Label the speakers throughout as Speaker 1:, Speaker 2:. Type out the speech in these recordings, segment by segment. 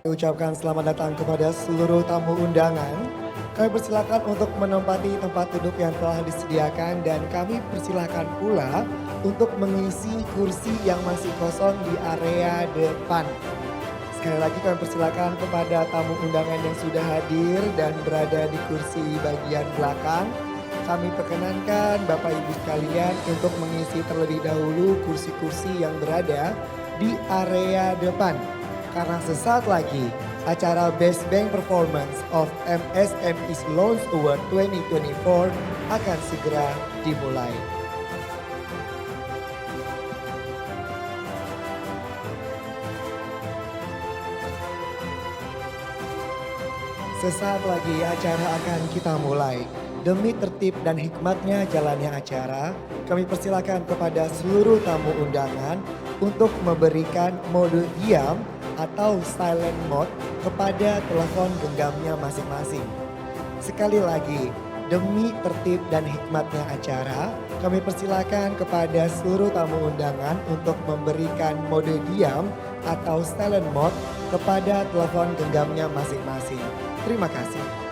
Speaker 1: Ucapkan selamat datang kepada seluruh tamu undangan. Kami persilakan untuk menempati tempat duduk yang telah disediakan dan kami persilakan pula untuk mengisi kursi yang masih kosong di area depan. Sekali lagi kami persilakan kepada tamu undangan yang sudah hadir dan berada di kursi bagian belakang. Kami perkenankan Bapak Ibu sekalian untuk mengisi terlebih dahulu kursi-kursi yang berada di area depan. Karena sesaat lagi acara Best Bank Performance of MSME's Loans Award 2024 akan segera dimulai. Sesaat lagi acara akan kita mulai. Demi tertib dan hikmatnya jalannya acara, kami persilakan kepada seluruh tamu undangan untuk memberikan mode diam atau silent mode kepada telepon genggamnya masing-masing. Sekali lagi, demi tertib dan hikmatnya acara, kami persilakan kepada seluruh tamu undangan untuk memberikan mode diam atau silent mode kepada telepon genggamnya masing-masing. Terima kasih.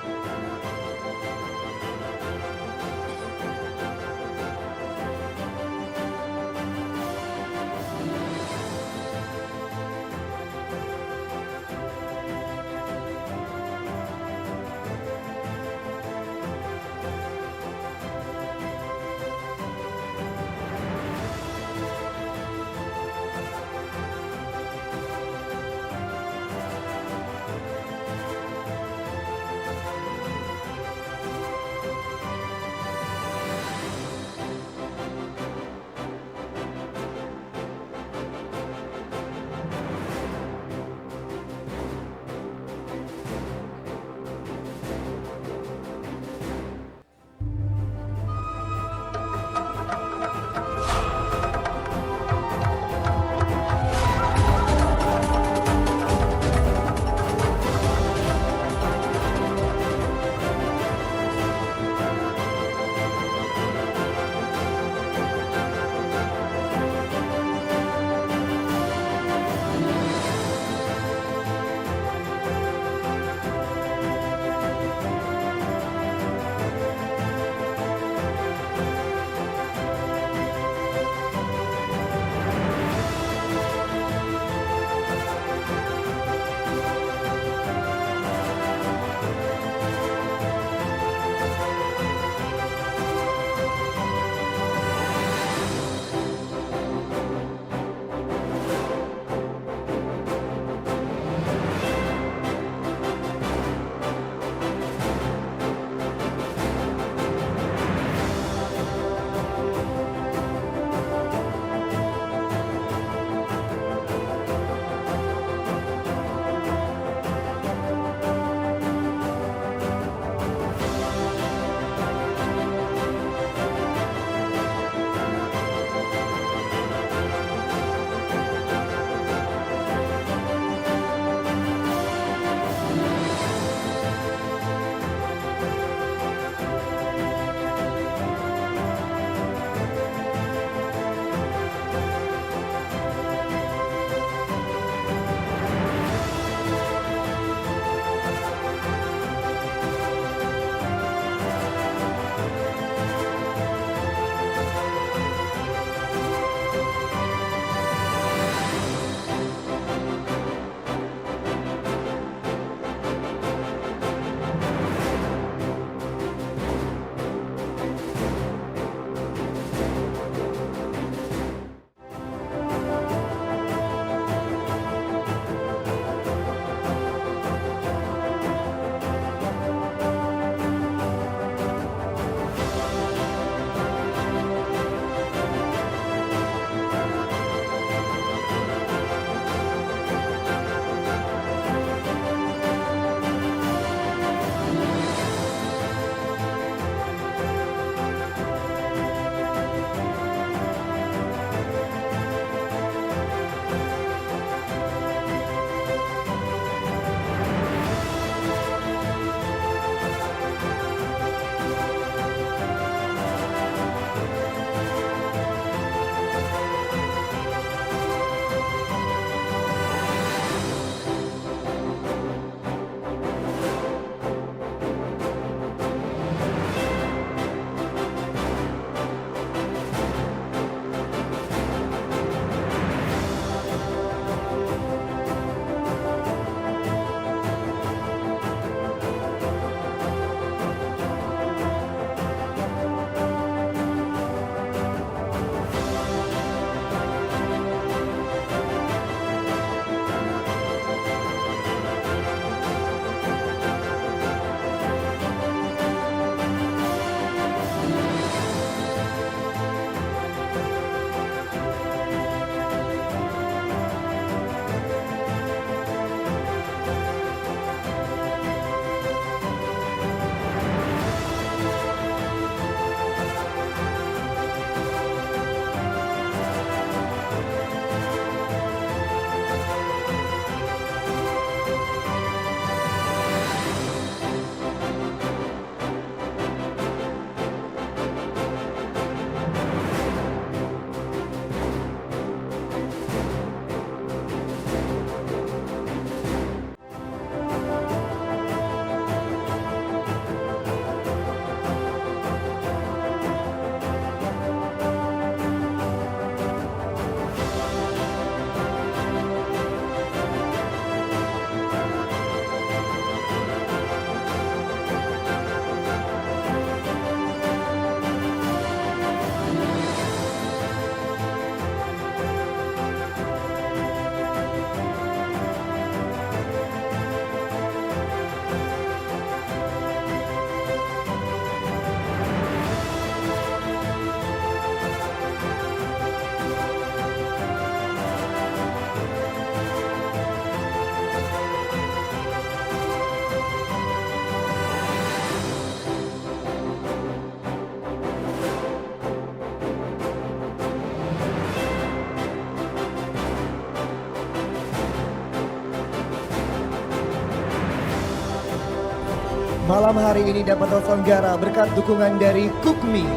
Speaker 1: Malam hari ini dapat terselenggara berkat dukungan dari Kukmi,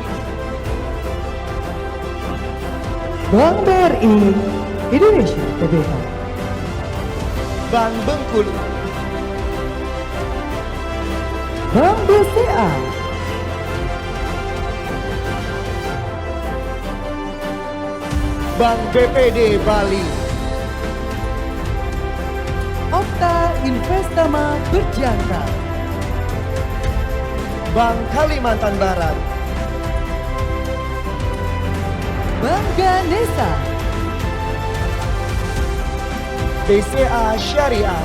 Speaker 2: Bank BRI Indonesia Tbk,
Speaker 1: Bank Bengkulu,
Speaker 2: Bank BCA,
Speaker 1: Bank BPD Bali,
Speaker 2: Okta Investama Berjangka,
Speaker 1: Bank Kalimantan Barat,
Speaker 2: Bank Ganesa,
Speaker 1: BCA Syariah,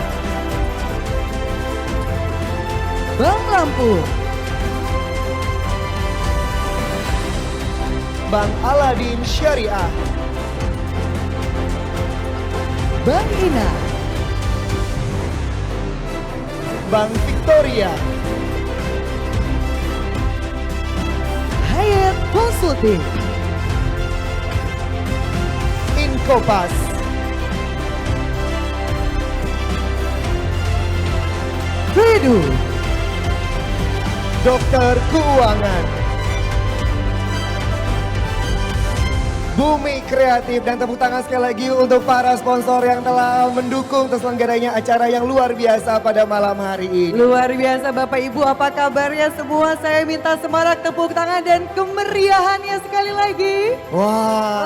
Speaker 2: Bank Lampung,
Speaker 1: Bank Aladin Syariah,
Speaker 2: Bank Ina,
Speaker 1: Bank Victoria,
Speaker 2: Hyatt Consulting,
Speaker 1: Inkopas,
Speaker 2: Fredu,
Speaker 1: Dokter Keuangan, Bumi Kreatif, dan tepuk tangan sekali lagi untuk para sponsor yang telah mendukung terselenggaranya acara yang luar biasa pada malam hari ini.
Speaker 2: luar biasa Bapak Ibu, apa kabarnya semua? Saya minta semarak tepuk tangan dan kemeriahannya sekali lagi.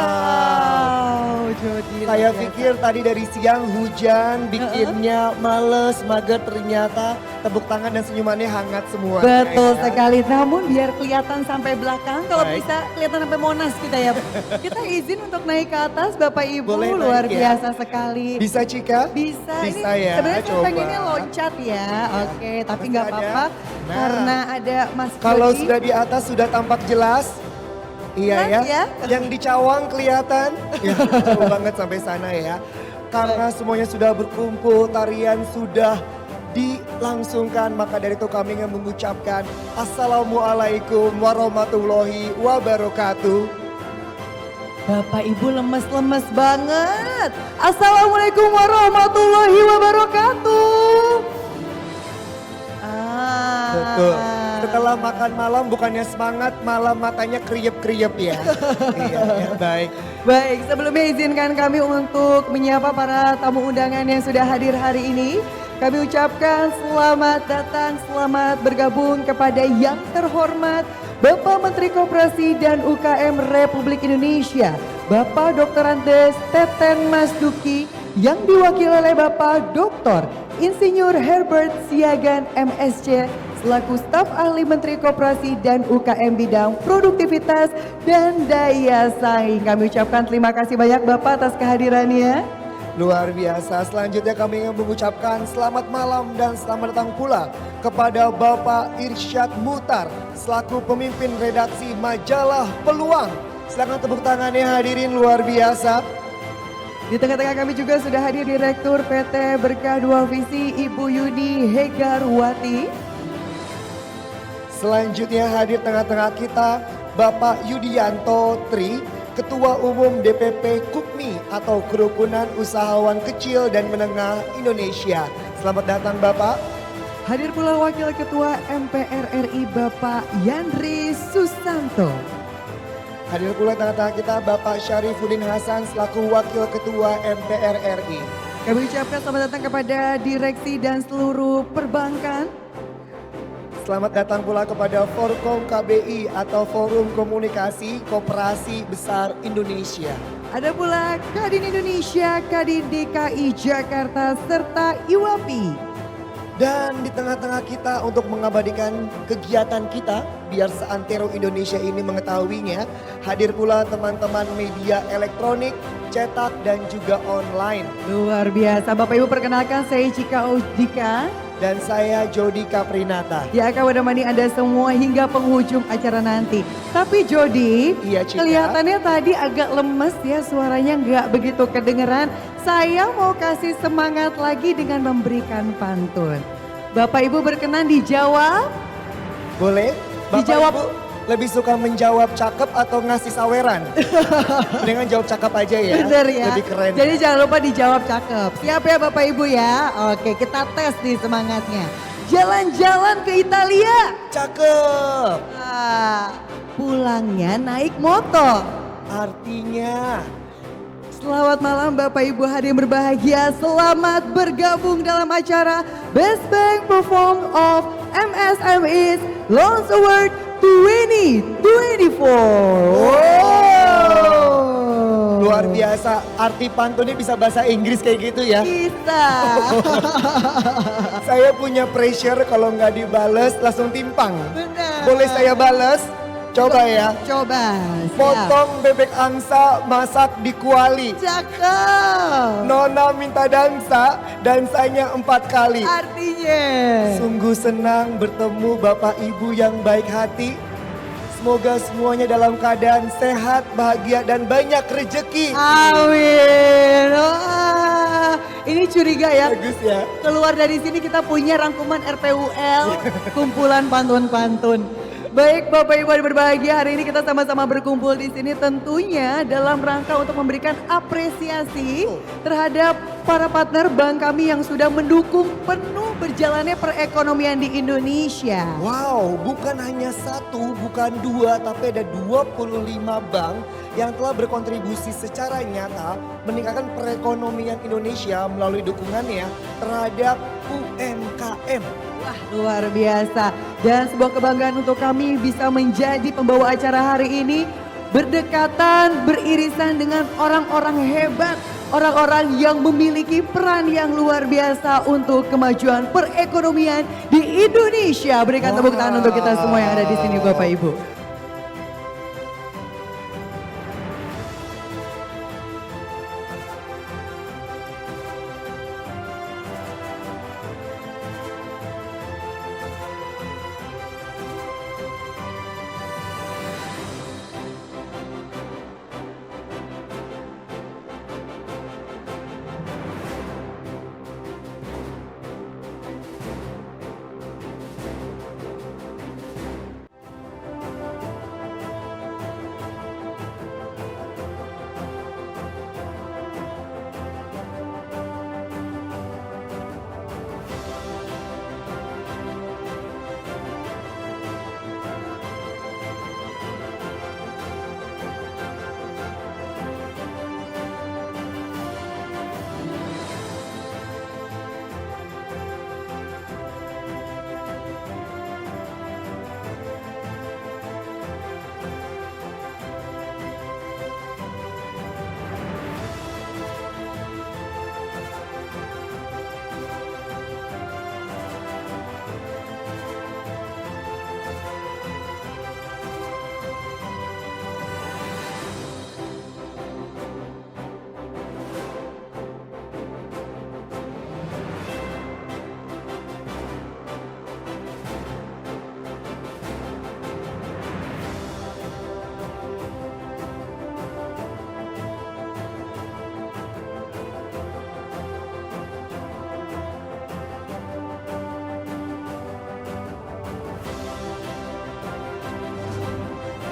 Speaker 1: Wow,
Speaker 2: Jody.
Speaker 1: saya pikir tadi dari siang hujan bikinnya males, mager, ternyata tepuk tangan dan senyumannya hangat semua.
Speaker 2: Betul
Speaker 1: ya.
Speaker 2: sekali, namun biar kelihatan sampai belakang, kalau
Speaker 1: Baik.
Speaker 2: bisa kelihatan sampai Monas kita ya. Kita izin untuk naik ke atas Bapak Ibu,
Speaker 1: Boleh naik
Speaker 2: luar
Speaker 1: ya?
Speaker 2: biasa sekali.
Speaker 1: Bisa Cika?
Speaker 2: Bisa,
Speaker 1: Bisa
Speaker 2: ini
Speaker 1: ya,
Speaker 2: sebenarnya saya
Speaker 1: coba.
Speaker 2: pengennya loncat ya, oke, tapi
Speaker 1: Masih
Speaker 2: nggak
Speaker 1: ada?
Speaker 2: apa-apa
Speaker 1: Nah.
Speaker 2: karena ada Mas
Speaker 1: Kalau
Speaker 2: Jody.
Speaker 1: sudah di atas sudah tampak jelas. Iya
Speaker 2: Jelas
Speaker 1: ya.
Speaker 2: ya?
Speaker 1: Yang di cawang kelihatan. Ya, jauh banget sampai sana ya. Karena semuanya sudah berkumpul, tarian sudah dilangsungkan, maka dari itu kami ingin mengucapkan Assalamualaikum warahmatullahi wabarakatuh.
Speaker 2: Bapak Ibu lemes-lemes banget. Assalamualaikum warahmatullahi wabarakatuh.
Speaker 1: Betul. Setelah makan malam bukannya semangat, malah matanya kriep-kriep ya. Iya, ya, baik.
Speaker 2: Baik, sebelumnya izinkan kami untuk menyapa para tamu undangan yang sudah hadir hari ini. Kami ucapkan selamat datang, selamat bergabung kepada yang terhormat Bapak Menteri Koperasi dan UKM Republik Indonesia, Bapak Dr. Andes Teten Mas Duki, yang diwakili oleh Bapak Dr. Insinyur Herbert Siagan MSc, selaku staf ahli Menteri Koperasi dan UKM bidang produktivitas dan daya saing. Kami ucapkan terima kasih banyak Bapak atas kehadirannya.
Speaker 1: Luar biasa. Selanjutnya kami ingin mengucapkan selamat malam dan selamat datang pula kepada Bapak Irsyad Muhtar selaku pemimpin redaksi majalah Peluang. Silakan tepuk tangannya hadirin, luar biasa.
Speaker 2: Di tengah-tengah kami juga sudah hadir Direktur PT Berkah Dua Visi Ibu Yuni Hegarwati.
Speaker 1: Selanjutnya hadir tengah-tengah kita Bapak Yudianto Tri, Ketua Umum DPP Kukmi atau Kerukunan Usahawan Kecil dan Menengah Indonesia. Selamat datang Bapak.
Speaker 2: Hadir pula Wakil Ketua MPR RI Bapak Yandri Susanto.
Speaker 1: Hadir pula tengah-tengah kita Bapak Syarifuddin Hasan selaku Wakil Ketua MPR RI.
Speaker 2: Kami ucapkan selamat datang kepada direksi dan seluruh perbankan.
Speaker 1: Selamat datang pula kepada Forkom KBI atau Forum Komunikasi Koperasi Besar Indonesia.
Speaker 2: Ada pula Kadin Indonesia, Kadin DKI Jakarta, serta IWAPI.
Speaker 1: Dan di tengah-tengah kita untuk mengabadikan kegiatan kita, biar seantero Indonesia ini mengetahuinya, hadir pula teman-teman media elektronik, cetak dan juga online.
Speaker 2: Luar biasa, Bapak Ibu perkenalkan saya Cika Ojika.
Speaker 1: Dan saya Jody Kaprinata.
Speaker 2: Ya, akan menemani Anda semua hingga penghujung acara nanti. Tapi Jody,
Speaker 1: Iya, Cika.
Speaker 2: kelihatannya tadi agak lemes ya, suaranya nggak begitu kedengeran. Saya mau kasih semangat lagi dengan memberikan pantun. Bapak Ibu berkenan dijawab?
Speaker 1: Boleh? Bapak
Speaker 2: Dijawab.
Speaker 1: Ibu lebih suka menjawab cakep atau ngasih saweran? Dengan jawab cakep aja ya.
Speaker 2: Bener ya.
Speaker 1: Lebih keren.
Speaker 2: Jadi jangan lupa dijawab cakep. Siap ya Bapak Ibu ya? Oke, kita tes nih semangatnya. jalan-jalan ke Italia.
Speaker 1: Cakep.
Speaker 2: Pulangnya naik motor.
Speaker 1: Artinya
Speaker 2: Selamat malam Bapak Ibu hadirin berbahagia. Selamat bergabung dalam acara Best Bank Perform of MSMEs Loans Award 2024.
Speaker 1: luar biasa. Arti pantunnya bisa bahasa Inggris kayak gitu ya.
Speaker 2: Bisa.
Speaker 1: Saya punya pressure kalau nggak dibales langsung timpang.
Speaker 2: Benar.
Speaker 1: Boleh saya bales? Coba ya.
Speaker 2: Coba. Siap.
Speaker 1: Potong bebek angsa, masak di kuali.
Speaker 2: Cakep.
Speaker 1: Nona minta dansa, dansanya 4 kali.
Speaker 2: Artinya.
Speaker 1: Sungguh senang bertemu Bapak Ibu yang baik hati. Semoga semuanya dalam keadaan sehat, bahagia dan banyak rezeki.
Speaker 2: Amin. Wah, ini curiga ya.
Speaker 1: Bagus ya.
Speaker 2: Keluar dari sini kita punya rangkuman RPUL, kumpulan pantun-pantun. Baik Bapak Ibu yang berbahagia, hari ini kita sama-sama berkumpul di sini tentunya dalam rangka untuk memberikan apresiasi terhadap para partner bank kami yang sudah mendukung penuh berjalannya perekonomian di Indonesia.
Speaker 1: Wow, bukan hanya 1, bukan 2, tapi ada 25 bank yang telah berkontribusi secara nyata meningkatkan perekonomian Indonesia melalui dukungannya terhadap UMKM.
Speaker 2: Wah, luar biasa. Dan sebuah kebanggaan untuk kami bisa menjadi pembawa acara hari ini. Berdekatan, beririsan dengan orang-orang hebat. Orang-orang yang memiliki peran yang luar biasa untuk kemajuan perekonomian di Indonesia. Berikan tepuk tangan untuk kita semua yang ada di sini Bapak Ibu.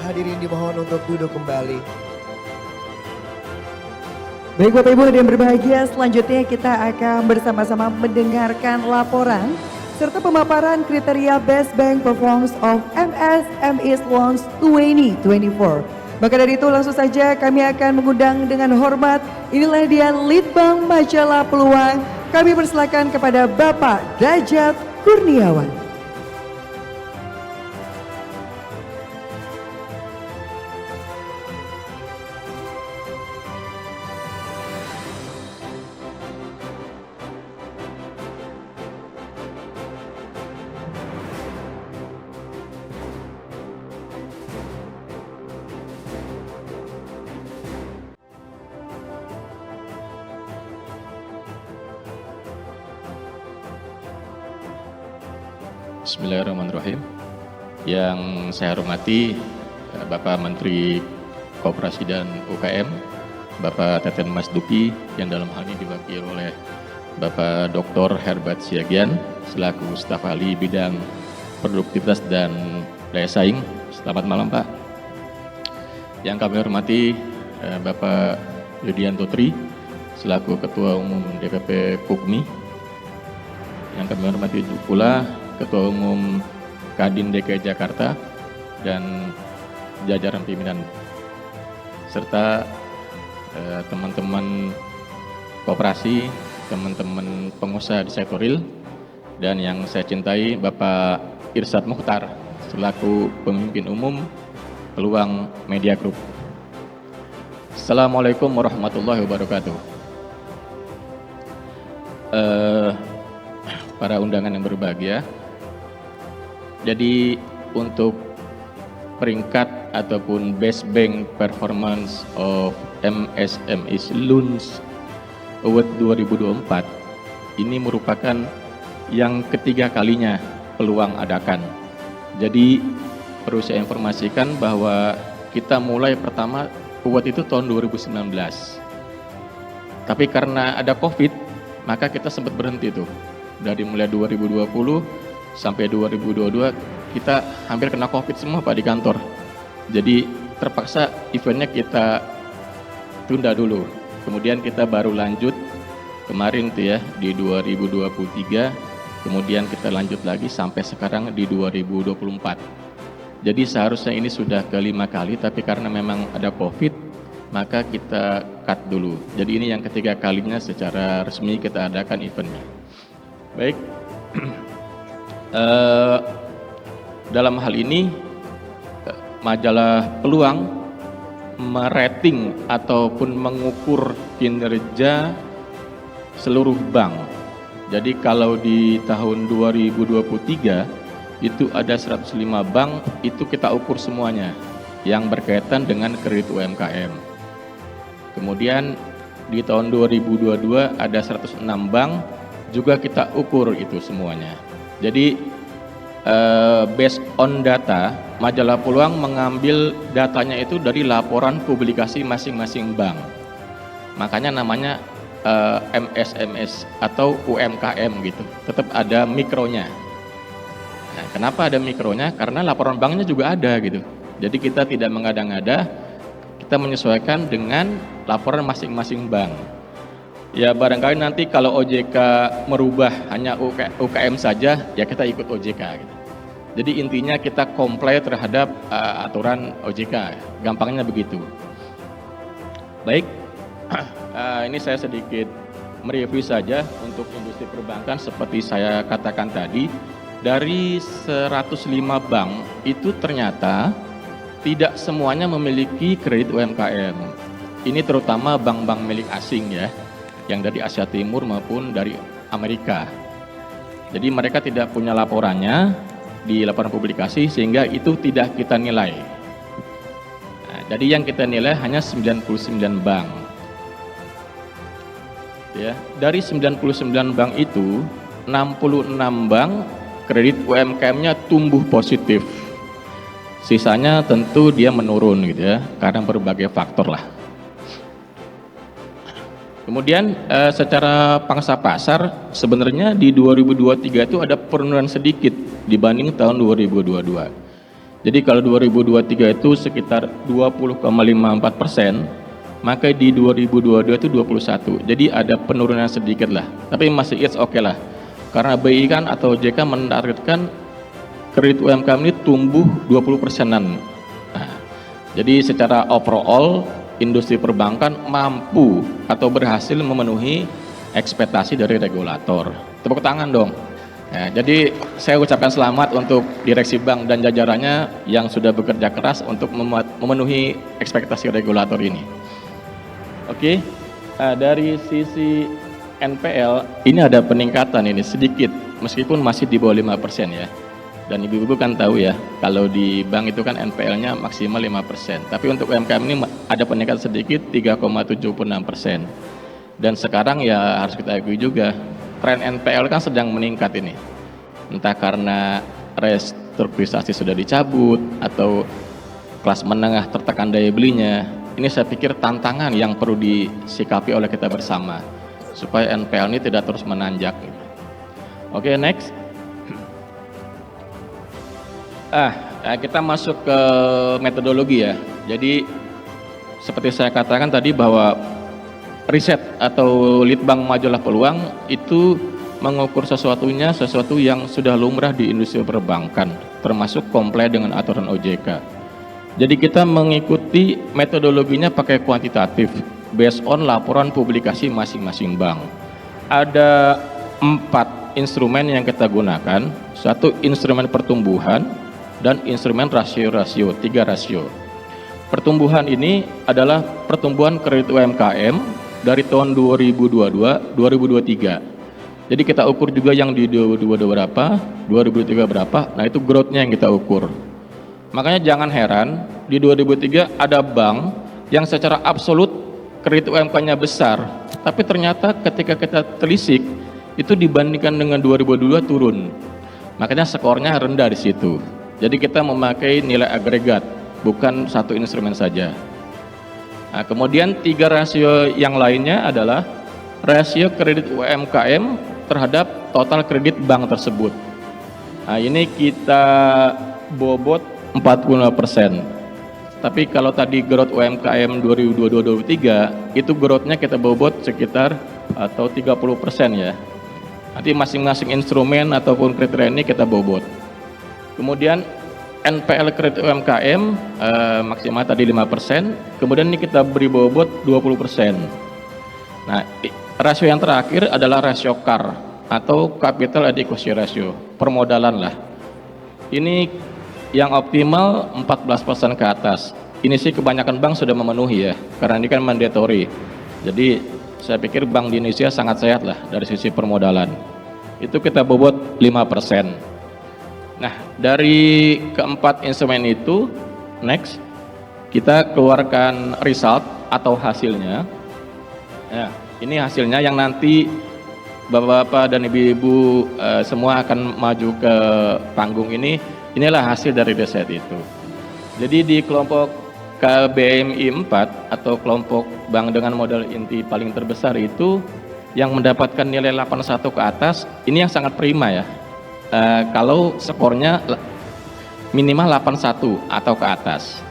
Speaker 1: Hadirin dimohon untuk duduk kembali.
Speaker 2: Baik Bapak Ibu yang berbahagia, selanjutnya kita akan bersama-sama mendengarkan laporan serta pemaparan kriteria Best Bank Performance of MSME Loans 2024. Maka dari itu langsung saja kami akan mengundang dengan hormat, inilah dia Lead Bank Majalah Peluang. Kami persilakan kepada Bapak Derajat Kurniawan.
Speaker 3: Bismillahirrahmanirrahim. Yang saya hormati Bapak Menteri Koperasi dan UKM, Bapak Teten Mas Duki, yang dalam hal ini diwakili oleh Bapak Dr. Herbat Siagian selaku staf ahli bidang produktivitas dan daya saing. Selamat malam Pak. Yang kami hormati Bapak Yudianto Tri selaku Ketua Umum DPP PUKMI. Yang kami hormati pula Ketua Umum Kadin DKI Jakarta dan jajaran pimpinan serta teman-teman koperasi, teman-teman pengusaha di sektor real, dan yang saya cintai Bapak Irsad Mukhtar selaku pemimpin umum Peluang Media Group. Assalamualaikum warahmatullahi wabarakatuh. Para undangan yang berbahagia, jadi untuk peringkat ataupun Best Bank Performance of MSMEs Loans Award 2024 ini merupakan yang ketiga kalinya Peluang adakan. Jadi perlu saya informasikan bahwa kita mulai pertama award itu tahun 2019. Tapi karena ada COVID, maka kita sempat berhenti tuh. Dari mulai 2020 sampai 2022 kita hampir kena COVID semua Pak di kantor. Jadi terpaksa eventnya kita tunda dulu. Kemudian kita baru lanjut kemarin tuh ya di 2023. Kemudian kita lanjut lagi sampai sekarang di 2024. Jadi seharusnya ini sudah kelima kali, tapi karena memang ada COVID, maka kita cut dulu. Jadi ini yang ketiga kalinya secara resmi kita adakan eventnya. Baik, dalam hal ini majalah Peluang merating ataupun mengukur kinerja seluruh bank. Jadi kalau di tahun 2023 itu ada 105 bank, itu kita ukur semuanya yang berkaitan dengan kredit UMKM. Kemudian di tahun 2022 ada 106 bank, juga kita ukur itu semuanya. Jadi based on data, majalah Peluang mengambil datanya itu dari laporan publikasi masing-masing bank. Makanya namanya MSMS atau UMKM gitu, tetap ada mikronya. Nah, kenapa ada mikronya? Karena laporan banknya juga ada gitu. Jadi kita tidak mengada-ngada, kita menyesuaikan dengan laporan masing-masing bank. Ya barangkali nanti kalau OJK merubah hanya UKM saja, ya kita ikut OJK gitu. Jadi intinya kita comply terhadap aturan OJK, gampangnya begitu. Baik, ini saya sedikit mereview saja untuk industri perbankan seperti saya katakan tadi. Dari 105 bank itu ternyata tidak semuanya memiliki kredit UMKM. Ini terutama bank-bank milik asing ya, yang dari Asia Timur maupun dari Amerika. Jadi mereka tidak punya laporannya di laporan publikasi sehingga itu tidak kita nilai. Nah, jadi yang kita nilai hanya 99 bank. Ya, dari 99 bank itu 66 bank kredit UMKM-nya tumbuh positif. Sisanya tentu dia menurun gitu ya, karena berbagai faktor lah. Kemudian secara pangsa pasar sebenarnya di 2023 itu ada penurunan sedikit dibanding tahun 2022. Jadi kalau 2023 itu sekitar 20,54%, maka di 2022 itu 21. Jadi ada penurunan sedikit lah, tapi masih it's okay lah. Karena BI kan atau OJK menargetkan kredit UMKM ini tumbuh 20%-an. Nah, jadi secara overall industri perbankan mampu atau berhasil memenuhi ekspektasi dari regulator. Tepuk tangan dong. Nah, jadi saya ucapkan selamat untuk direksi bank dan jajarannya yang sudah bekerja keras untuk memenuhi ekspektasi regulator ini. Oke, dari sisi NPL ini ada peningkatan ini sedikit meskipun masih di bawah 5% ya. Dan ibu-ibu kan tahu ya, kalau di bank itu kan NPL-nya maksimal 5%. Tapi untuk UMKM ini ada peningkatan sedikit 3,76%. Dan sekarang ya harus kita akui juga, tren NPL kan sedang meningkat ini. Entah karena restrukturisasi sudah dicabut atau kelas menengah tertekan daya belinya. Ini saya pikir tantangan yang perlu disikapi oleh kita bersama supaya NPL ini tidak terus menanjak. Oke, next. Kita masuk ke metodologi ya. Jadi seperti saya katakan tadi bahwa riset atau Litbang Majalah Peluang itu mengukur sesuatu yang sudah lumrah di industri perbankan, termasuk comply dengan aturan OJK. Jadi kita mengikuti metodologinya pakai kuantitatif, based on laporan publikasi masing-masing bank. Ada 4 instrumen yang kita gunakan, satu instrumen pertumbuhan dan instrumen rasio-rasio, 3 rasio. Pertumbuhan ini adalah pertumbuhan kredit UMKM dari tahun 2022-2023. Jadi kita ukur juga yang di 2022 berapa, 2023 berapa, nah itu growth-nya yang kita ukur. Makanya jangan heran, di 2003 ada bank yang secara absolut kredit UMK-nya besar, tapi ternyata ketika kita telisik, itu dibandingkan dengan 2022 turun. Makanya skornya rendah di situ. Jadi kita memakai nilai agregat, bukan satu instrumen saja. Nah, kemudian 3 rasio yang lainnya adalah rasio kredit UMKM terhadap total kredit bank tersebut. Nah, ini kita bobot 45%. Tapi kalau tadi growth UMKM 2022-2023 itu growth-nya kita bobot sekitar atau 30% ya. Nanti masing-masing instrumen ataupun kriteria ini kita bobot. Kemudian NPL kredit UMKM maksimal tadi 5%, kemudian ini kita beri bobot 20%. Nah, rasio yang terakhir adalah rasio CAR atau Capital Adequacy Ratio, permodalan lah. Ini yang optimal 14% ke atas. Ini sih kebanyakan bank sudah memenuhi ya, karena ini kan mandatory. Jadi saya pikir bank di Indonesia sangat sehat lah dari sisi permodalan. Itu kita bobot 5%. Nah, dari keempat instrumen itu, next, kita keluarkan result atau hasilnya. Ya, ini hasilnya yang nanti Bapak-bapak dan Ibu-ibu semua akan maju ke panggung ini. Inilah hasil dari riset itu. Jadi di kelompok KBMI 4 atau kelompok bank dengan modal inti paling terbesar itu yang mendapatkan nilai 81 ke atas, ini yang sangat prima ya. Kalau skornya minimal 81 atau ke atas.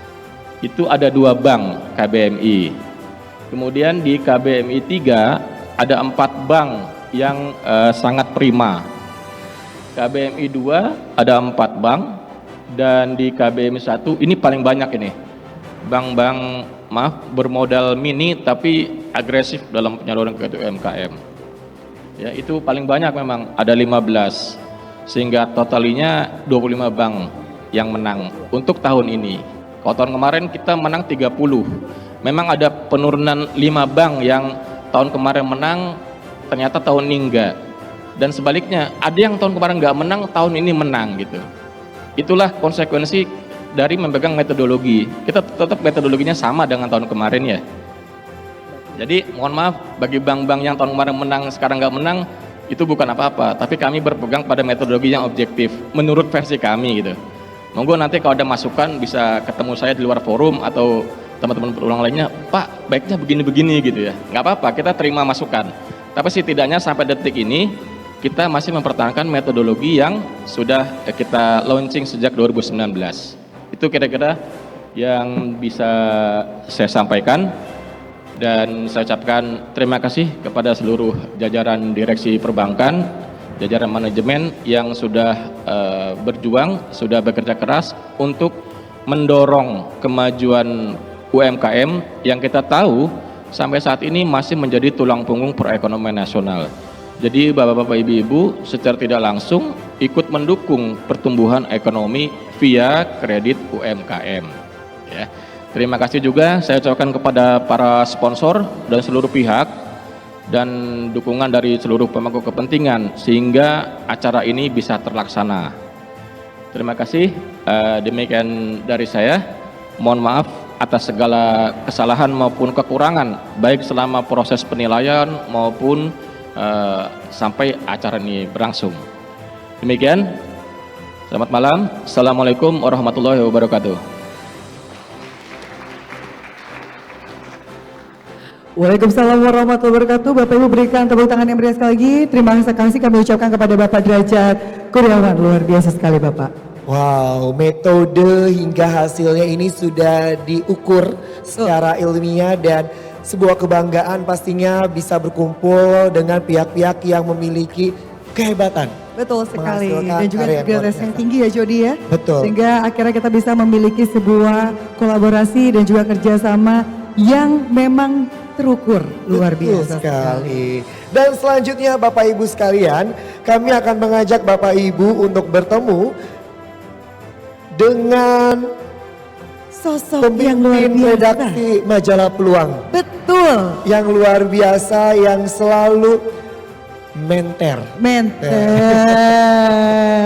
Speaker 3: Itu ada 2 bank KBMI. Kemudian di KBMI 3 ada 4 bank yang sangat prima. KBMI 2 ada 4 bank, dan di KBMI 1 ini paling banyak ini. Bank-bank bermodal mini tapi agresif dalam penyaluran kredit UMKM. Ya, itu paling banyak memang, ada 15. Sehingga totalinya 25 bank yang menang untuk tahun ini. Kalau tahun kemarin kita menang 30. Memang ada penurunan 5 bank yang tahun kemarin menang, ternyata tahun ini enggak. Dan sebaliknya, ada yang tahun kemarin nggak menang, tahun ini menang gitu. Itulah konsekuensi dari memegang metodologi. Kita tetap metodologinya sama dengan tahun kemarin ya. Jadi mohon maaf, bagi bank-bank yang tahun kemarin menang, sekarang nggak menang, itu bukan apa-apa. Tapi kami berpegang pada metodologi yang objektif, menurut versi kami gitu. Monggo nanti kalau ada masukan bisa ketemu saya di luar forum atau teman-teman perulang lainnya, Pak baiknya begini-begini gitu ya. Nggak apa-apa, kita terima masukan. Tapi setidaknya sampai detik ini, kita masih mempertahankan metodologi yang sudah kita launching sejak 2019. Itu kira-kira yang bisa saya sampaikan, dan saya ucapkan terima kasih kepada seluruh jajaran direksi perbankan, jajaran manajemen yang sudah berjuang, sudah bekerja keras untuk mendorong kemajuan UMKM yang kita tahu sampai saat ini masih menjadi tulang punggung perekonomian nasional. Jadi bapak-bapak ibu-ibu secara tidak langsung ikut mendukung pertumbuhan ekonomi via kredit UMKM. Ya. Terima kasih juga saya ucapkan kepada para sponsor dan seluruh pihak dan dukungan dari seluruh pemangku kepentingan sehingga acara ini bisa terlaksana. Terima kasih, demikian dari saya. Mohon maaf atas segala kesalahan maupun kekurangan baik selama proses penilaian maupun sampai acara ini berlangsung. Demikian, selamat malam. Assalamualaikum warahmatullahi wabarakatuh.
Speaker 2: Waalaikumsalam warahmatullahi wabarakatuh. Bapak Ibu berikan tepuk tangan yang meriah sekali lagi. Terima kasih kami ucapkan kepada Bapak Derajat Kurniawan, luar biasa sekali Bapak.
Speaker 1: Wow, metode hingga hasilnya ini sudah diukur secara ilmiah dan sebuah kebanggaan pastinya bisa berkumpul dengan pihak-pihak yang memiliki kehebatan.
Speaker 2: Betul sekali.
Speaker 1: Menghasilkan
Speaker 2: Dan juga
Speaker 1: karya yang luar
Speaker 2: integritas yang
Speaker 1: biasa.
Speaker 2: tinggi ya Jody ya.
Speaker 1: Betul.
Speaker 2: Sehingga akhirnya kita bisa memiliki sebuah kolaborasi dan juga kerjasama yang memang terukur. Luar
Speaker 1: Betul
Speaker 2: biasa
Speaker 1: sekali. Dan selanjutnya Bapak Ibu sekalian, kami akan mengajak Bapak Ibu untuk bertemu dengan
Speaker 2: Sosok yang luar
Speaker 1: pemimpin
Speaker 2: biasa.
Speaker 1: redaksi majalah Peluang.
Speaker 2: Betul.
Speaker 1: Yang luar biasa, yang selalu menter.
Speaker 2: Menter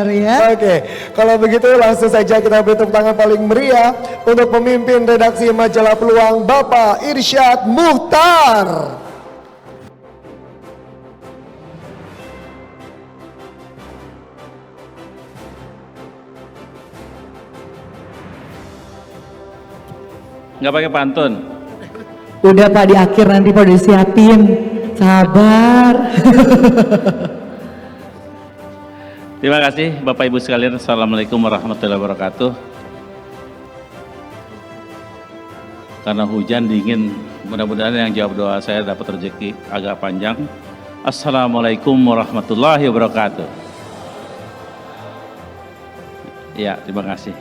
Speaker 2: ya.
Speaker 1: Oke, kalau begitu langsung saja kita beri tepuk tangan paling meriah untuk pemimpin redaksi majalah Peluang, Bapak Irsyad Muhtar.
Speaker 4: Nggak pakai pantun.
Speaker 2: Udah Pak, di akhir nanti Pak udah disiapin. Sabar.
Speaker 4: Terima kasih Bapak Ibu sekalian. Assalamualaikum warahmatullahi wabarakatuh. Karena hujan dingin, mudah-mudahan yang jawab doa saya dapat rezeki agak panjang. Assalamualaikum warahmatullahi wabarakatuh. Ya, terima kasih.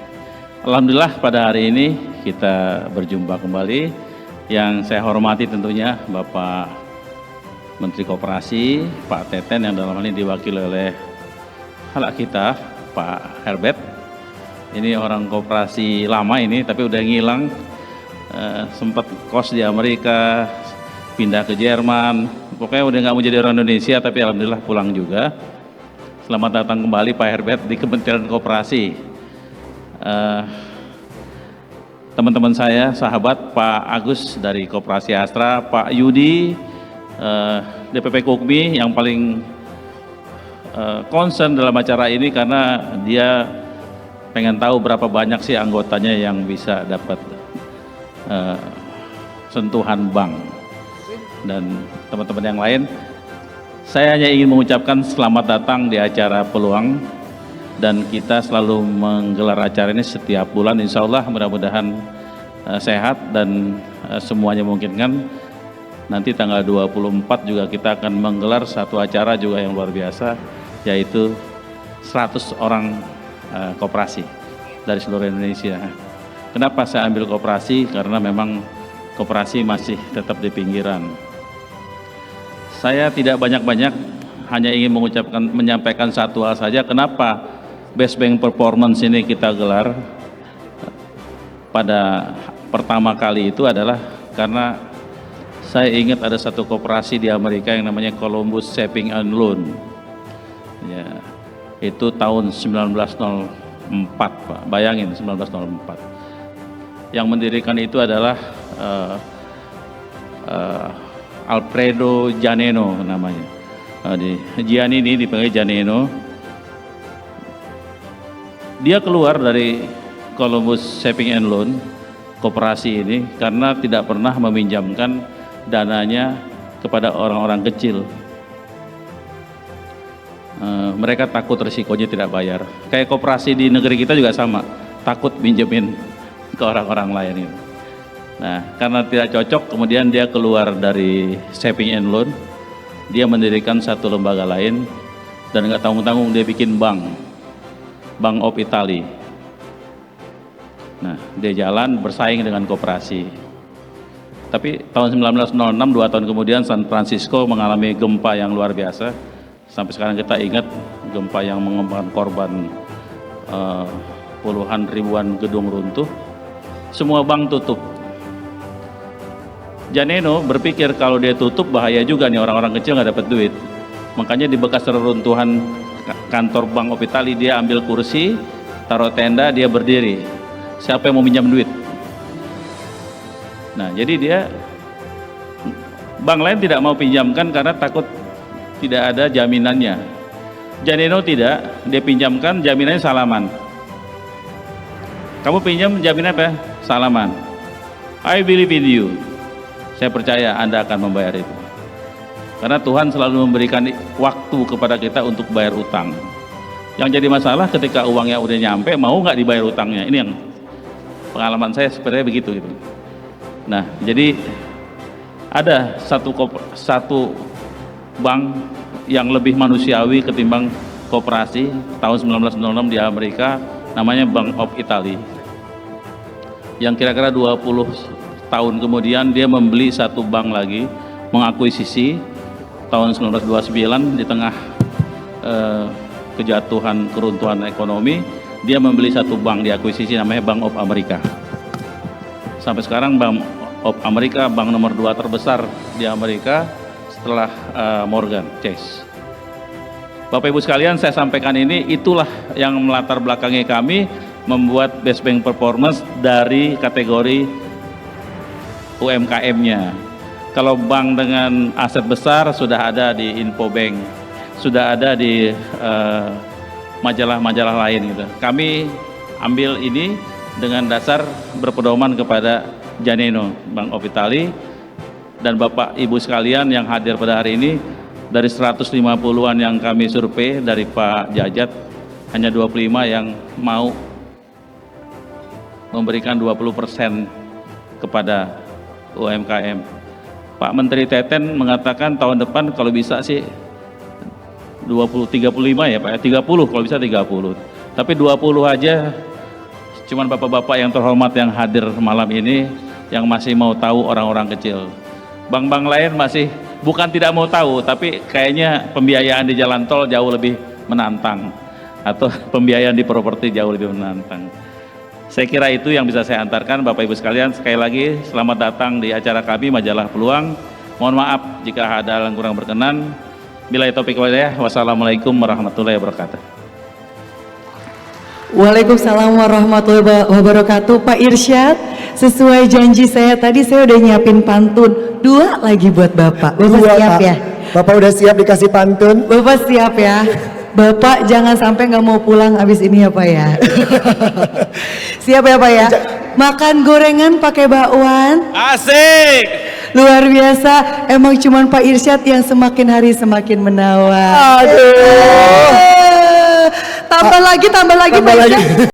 Speaker 4: Alhamdulillah pada hari ini kita berjumpa kembali. Yang saya hormati tentunya Bapak Menteri Koperasi, Pak Teten yang dalam hal ini diwakili oleh halak kita, Pak Herbert. Ini orang koperasi lama ini, tapi udah ngilang. Sempat kos di Amerika, pindah ke Jerman. Pokoknya udah nggak mau jadi orang Indonesia, tapi alhamdulillah pulang juga. Selamat datang kembali Pak Herbert di Kementerian Koperasi. Teman-teman saya, sahabat Pak Agus dari Koperasi Astra, Pak Yudi, DPP Kukmi yang paling concern dalam acara ini karena dia pengen tahu berapa banyak sih anggotanya yang bisa dapat sentuhan bank. Dan teman-teman yang lain, saya hanya ingin mengucapkan selamat datang di acara Peluang, dan kita selalu menggelar acara ini setiap bulan, insya Allah mudah-mudahan sehat dan semuanya memungkinkan. Nanti tanggal 24 juga kita akan menggelar satu acara juga yang luar biasa, yaitu 100 orang koperasi dari seluruh Indonesia. Kenapa saya ambil koperasi? Karena memang koperasi masih tetap di pinggiran. Saya tidak banyak-banyak, hanya ingin menyampaikan satu hal saja. Kenapa Best Bank Performance ini kita gelar pada pertama kali itu adalah karena saya ingat ada satu koperasi di Amerika yang namanya Columbus Saving and Loan. Ya, itu tahun 1904, Pak. Bayangin 1904. Yang mendirikan itu adalah Alfredo Janeno namanya. Di Giannini dipanggil Janeno. Dia keluar dari Columbus Saving and Loan, koperasi ini, karena tidak pernah meminjamkan dananya kepada orang-orang kecil. Mereka takut risikonya tidak bayar. Kayak koperasi di negeri kita juga sama, takut minjemin ke orang-orang lain itu. Nah, karena tidak cocok, kemudian dia keluar dari Saving and Loan, dia mendirikan satu lembaga lain, dan nggak tanggung-tanggung dia bikin Bank of Italy. Nah, dia jalan bersaing dengan koperasi. Tapi tahun 1906, 2 tahun kemudian, San Francisco mengalami gempa yang luar biasa. Sampai sekarang kita ingat gempa yang memakan korban puluhan ribuan gedung runtuh. Semua bank tutup. Janeno berpikir kalau dia tutup bahaya juga nih, orang-orang kecil nggak dapat duit. Makanya di bekas reruntuhan kantor Bank of Italy dia ambil kursi, taruh tenda, dia berdiri. Siapa yang mau minjam duit? Nah, jadi dia bank lain tidak mau pinjamkan karena takut tidak ada jaminannya. Janeno tidak, dia pinjamkan, jaminannya salaman. Kamu pinjam jaminan apa? Salaman. I believe in you. Saya percaya Anda akan membayar itu. Karena Tuhan selalu memberikan waktu kepada kita untuk bayar utang. Yang jadi masalah ketika uangnya udah nyampe, mau nggak dibayar utangnya. Ini yang pengalaman saya sepertinya begitu gitu. Nah, jadi ada satu bank yang lebih manusiawi ketimbang koperasi tahun 1906 di Amerika, namanya Bank of Italy. Yang kira-kira 20 tahun kemudian dia membeli satu bank lagi, mengakuisisi tahun 1929 di tengah kejatuhan keruntuhan ekonomi, dia membeli satu bank diakuisisi namanya Bank of America. Sampai sekarang Bank of America bank nomor 2 terbesar di Amerika setelah Morgan Chase. Bapak Ibu sekalian, saya sampaikan ini itulah yang melatar belakangi kami membuat Best Bank Performance dari kategori UMKM-nya. Kalau bank dengan aset besar sudah ada di Infobank, sudah ada di majalah-majalah lain gitu. Kami ambil ini dengan dasar berpedoman kepada Janeno, Bank of Italy, dan Bapak Ibu sekalian yang hadir pada hari ini, dari 150-an yang kami survei dari Pak Jajat, hanya 25 yang mau memberikan 20% kepada UMKM. Pak Menteri Teten mengatakan tahun depan kalau bisa sih 35 ya Pak, 30 kalau bisa 30. Tapi 20 aja, cuman bapak-bapak yang terhormat yang hadir malam ini yang masih mau tahu orang-orang kecil. Bank-bank lain masih bukan tidak mau tahu, tapi kayaknya pembiayaan di jalan tol jauh lebih menantang, atau pembiayaan di properti jauh lebih menantang. Saya kira itu yang bisa saya antarkan Bapak Ibu sekalian. Sekali lagi selamat datang di acara kami Majalah Peluang. Mohon maaf jika ada yang kurang berkenan. Billahi taufiq wal hidayah. Wassalamualaikum warahmatullahi wabarakatuh.
Speaker 2: Waalaikumsalam warahmatullahi wabarakatuh. Pak Irsyad, sesuai janji saya tadi saya udah nyiapin pantun 2 lagi buat Bapak. Bapak siap
Speaker 1: Pak.
Speaker 2: ya?
Speaker 1: Bapak udah siap dikasih pantun?
Speaker 2: Bapak siap ya? Bapak jangan sampai nggak mau pulang abis ini ya Pak ya. Siap ya Pak ya? Makan gorengan pakai bakwan.
Speaker 4: Asik.
Speaker 2: Luar biasa. Emang cuman Pak Irsyad yang semakin hari semakin menawan.
Speaker 1: Aduh.
Speaker 2: Tambah lagi
Speaker 1: Tambah
Speaker 2: Pak
Speaker 1: lagi.
Speaker 2: Irsyad.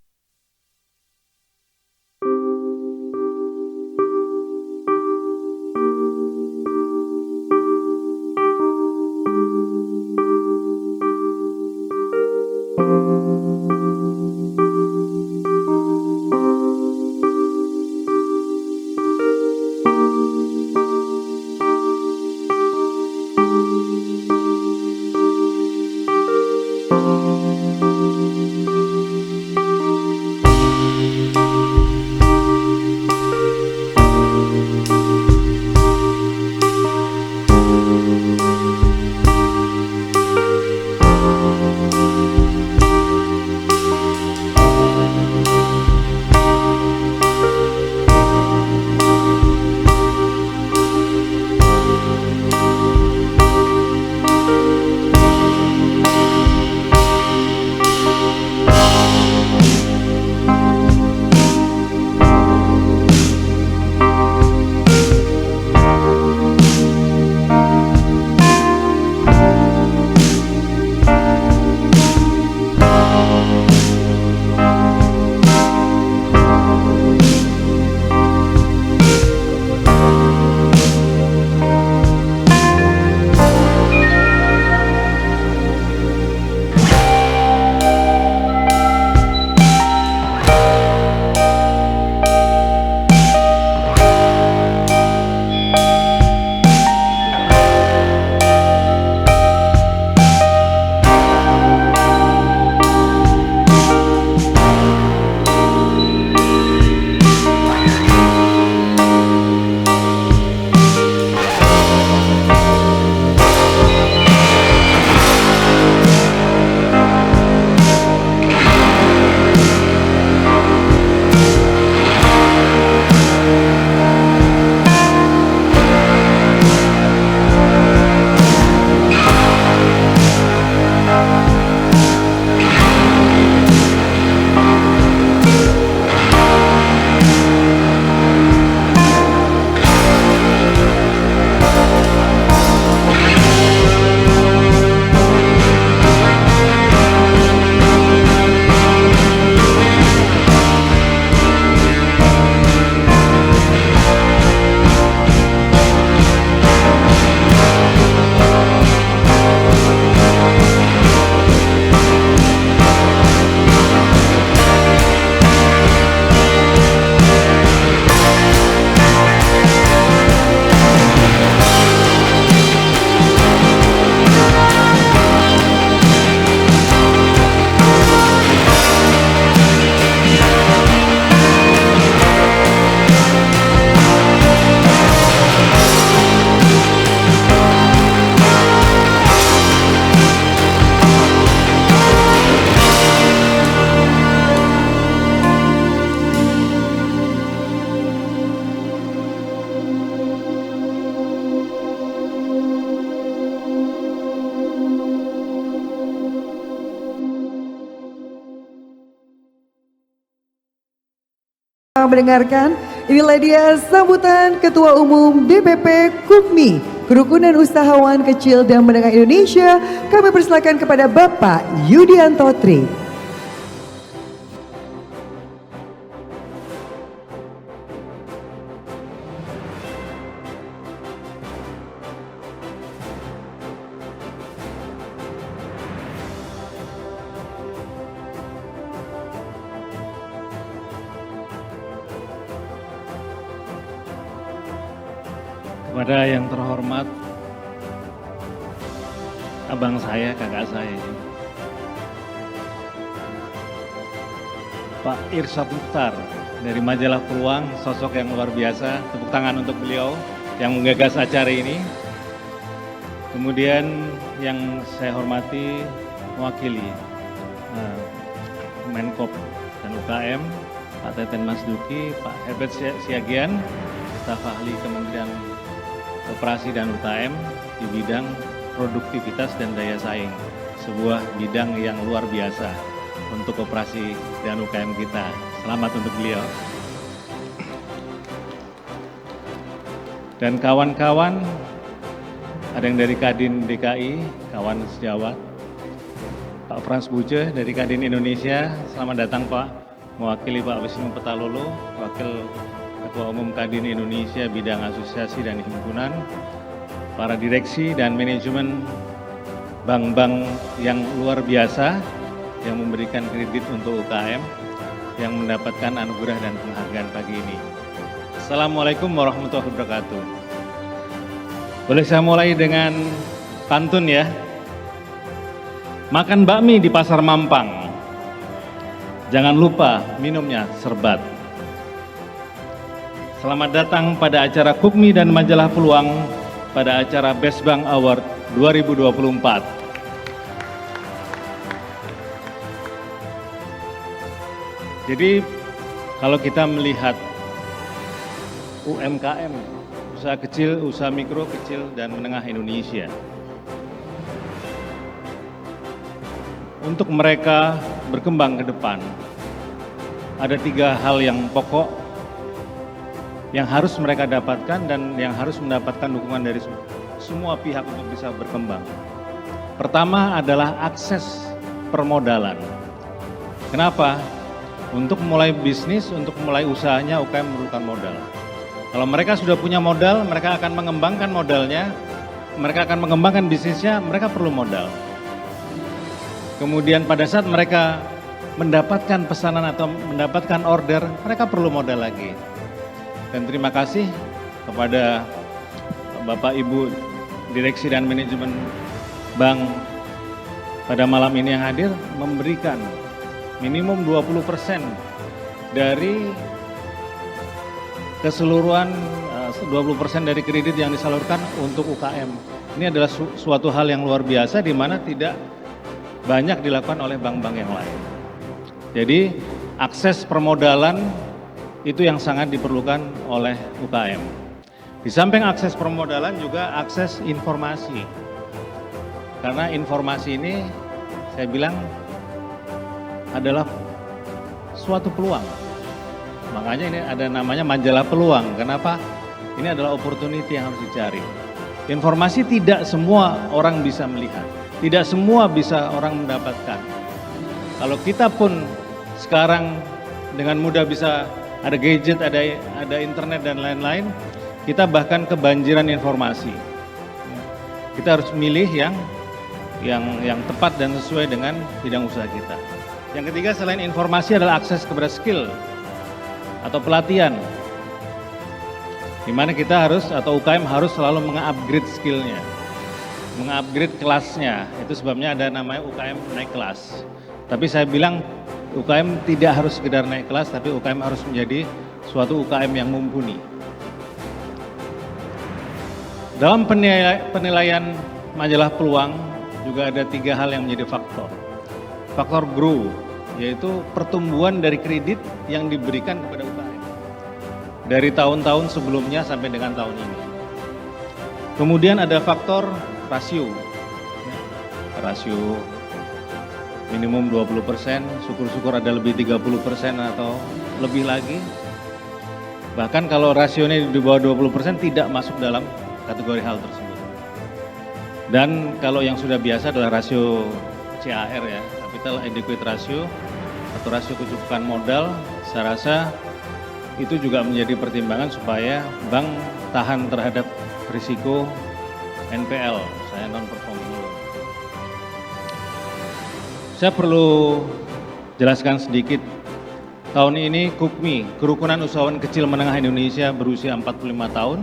Speaker 2: mendengarkan. Inilah dia sambutan Ketua Umum DPP KUPMI, Kerukunan Usahawan Kecil dan Menengah Indonesia. Kami persilakan kepada Bapak Yudianto Tri.
Speaker 5: Kepada yang terhormat abang saya, kakak saya ini, Pak Irsyad Mukhtar dari majalah Peluang, sosok yang luar biasa. Tepuk tangan untuk beliau yang menggagas acara ini. Kemudian yang saya hormati mewakili Menkop dan UKM, Pak Teten Mas Duki, Pak Herbert Siagian, staf ahli Kementerian Koperasi dan UKM di bidang produktivitas dan daya saing, sebuah bidang yang luar biasa untuk koperasi dan UKM kita. Selamat untuk beliau. Dan kawan-kawan, ada yang dari Kadin DKI, kawan sejawat, Pak Frans Buce dari Kadin Indonesia, selamat datang Pak, mewakili Pak Wisnu Petalolo, Wakil Ketua Umum Kadin Indonesia bidang asosiasi dan himpunan, para direksi dan manajemen bank-bank yang luar biasa yang memberikan kredit untuk UKM yang mendapatkan anugerah dan penghargaan pagi ini. Assalamualaikum warahmatullahi wabarakatuh. Boleh saya mulai dengan pantun ya? Makan bakmi di Pasar Mampang, jangan lupa minumnya serbat. Selamat datang pada acara KUPMI dan Majalah Peluang pada acara Best Bank Award 2024. Jadi kalau kita melihat UMKM, usaha kecil, usaha mikro, kecil dan menengah Indonesia, untuk mereka berkembang ke depan, ada 3 hal yang pokok yang harus mereka dapatkan dan yang harus mendapatkan dukungan dari semua pihak untuk bisa berkembang. Pertama adalah akses permodalan. Kenapa? Untuk mulai bisnis, untuk mulai usahanya UKM memerlukan modal. Kalau mereka sudah punya modal, mereka akan mengembangkan modalnya, mereka akan mengembangkan bisnisnya, mereka perlu modal. Kemudian pada saat mereka mendapatkan pesanan atau mendapatkan order, mereka perlu modal lagi. Dan terima kasih kepada Bapak Ibu Direksi dan Manajemen Bank pada malam ini yang hadir memberikan minimum 20% dari keseluruhan 20% dari kredit yang disalurkan untuk UKM. Ini adalah suatu hal yang luar biasa di mana tidak banyak dilakukan oleh bank-bank yang lain. Jadi akses permodalan itu yang sangat diperlukan oleh UKM. Di samping akses permodalan juga akses informasi. Karena informasi ini saya bilang adalah suatu peluang. Makanya ini ada namanya majalah peluang. Kenapa? Ini adalah opportunity yang harus dicari. Informasi tidak semua orang bisa melihat. Tidak semua bisa orang mendapatkan. Kalau kita pun sekarang dengan mudah bisa ada gadget, ada internet dan lain-lain, kita bahkan kebanjiran informasi. Kita harus milih yang tepat dan sesuai dengan bidang usaha kita. Yang ketiga selain informasi adalah akses kepada skill atau pelatihan. Di mana kita harus atau UKM harus selalu meng-upgrade skillnya, meng-upgrade kelasnya. Itu sebabnya ada namanya UKM naik kelas. Tapi saya bilang UKM tidak harus sekedar naik kelas, tapi UKM harus menjadi suatu UKM yang mumpuni. Dalam penilaian majalah Peluang juga ada 3 hal yang menjadi faktor. Faktor grow, yaitu pertumbuhan dari kredit yang diberikan kepada UKM. Dari tahun-tahun sebelumnya sampai dengan tahun ini. Kemudian ada faktor rasio. Rasio minimum 20%, syukur-syukur ada lebih 30% atau lebih lagi. Bahkan kalau rasionya di bawah 20% tidak masuk dalam kategori hal tersebut. Dan kalau yang sudah biasa adalah rasio CAR ya, Capital Adequate Ratio atau rasio kecukupan modal, saya rasa itu juga menjadi pertimbangan supaya bank tahan terhadap risiko NPL, saya non-performing loan. Saya perlu jelaskan sedikit, tahun ini KUKMI, Kerukunan Usahawan Kecil Menengah Indonesia berusia 45 tahun,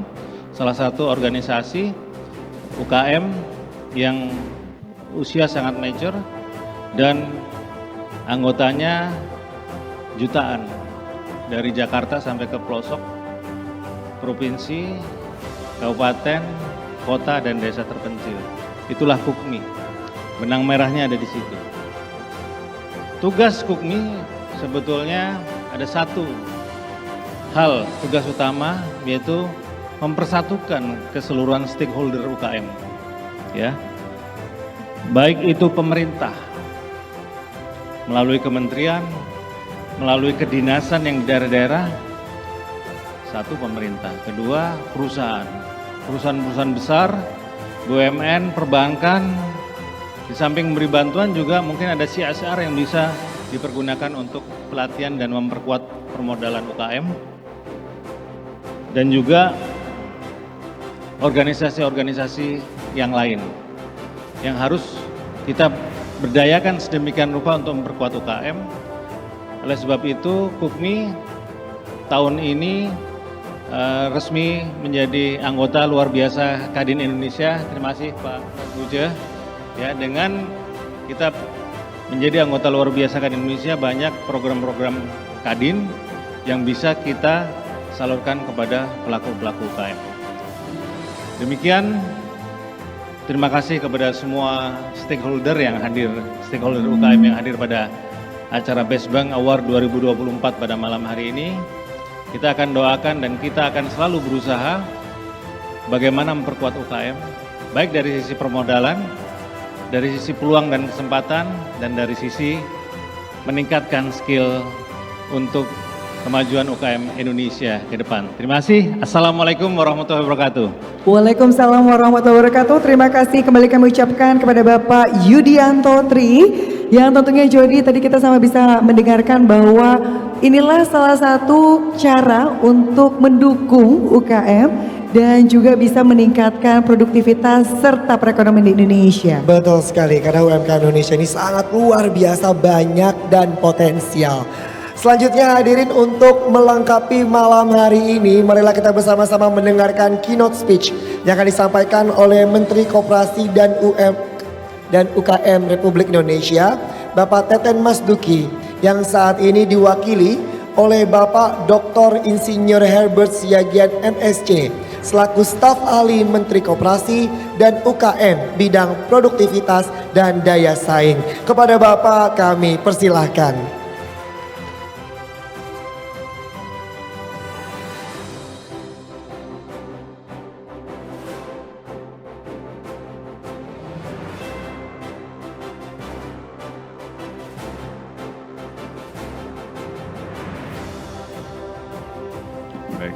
Speaker 5: salah satu organisasi UKM yang usia sangat mature dan anggotanya jutaan dari Jakarta sampai ke pelosok, provinsi, kabupaten, kota, dan desa terpencil. Itulah KUKMI, benang merahnya ada di situ. Tugas KUKMI sebetulnya ada satu hal, tugas utama, yaitu mempersatukan keseluruhan stakeholder UKM. Ya, baik itu pemerintah, melalui kementerian, melalui kedinasan yang di daerah-daerah, satu pemerintah, kedua perusahaan-perusahaan besar, BUMN, perbankan, di samping memberi bantuan juga mungkin ada CSR yang bisa dipergunakan untuk pelatihan dan memperkuat permodalan UKM, dan juga organisasi-organisasi yang lain yang harus kita berdayakan sedemikian rupa untuk memperkuat UKM. Oleh sebab itu KUKMI tahun ini resmi menjadi anggota luar biasa Kadin Indonesia. Terima kasih Pak Buja. Ya, dengan kita menjadi anggota luar biasa Kadin Indonesia, banyak program-program Kadin yang bisa kita salurkan kepada pelaku-pelaku UKM. Demikian, terima kasih kepada semua stakeholder yang hadir, stakeholder UKM yang hadir pada acara Best Bank Award 2024 pada malam hari ini. Kita akan doakan dan kita akan selalu berusaha bagaimana memperkuat UKM, baik dari sisi permodalan, dari sisi peluang dan kesempatan, dan dari sisi meningkatkan skill untuk kemajuan UKM Indonesia ke depan. Terima kasih. Assalamualaikum warahmatullahi wabarakatuh.
Speaker 2: Waalaikumsalam warahmatullahi wabarakatuh. Terima kasih kembali kami ucapkan kepada Bapak Yudianto Tri, yang tentunya Jody tadi kita sama bisa mendengarkan bahwa inilah salah satu cara untuk mendukung UKM dan juga bisa meningkatkan produktivitas serta perekonomian di Indonesia.
Speaker 1: Betul sekali, karena UMKM Indonesia ini sangat luar biasa banyak dan potensial. Selanjutnya hadirin, untuk melengkapi malam hari ini, marilah kita bersama-sama mendengarkan keynote speech yang akan disampaikan oleh Menteri Koperasi dan UKM Republik Indonesia, Bapak Teten Mas Duki, yang saat ini diwakili oleh Bapak Dr. Insinyur Herbert Siagian MSc, selaku staf ahli Menteri Koperasi dan UKM bidang produktivitas dan daya saing. Kepada Bapak kami persilahkan.
Speaker 6: Baik.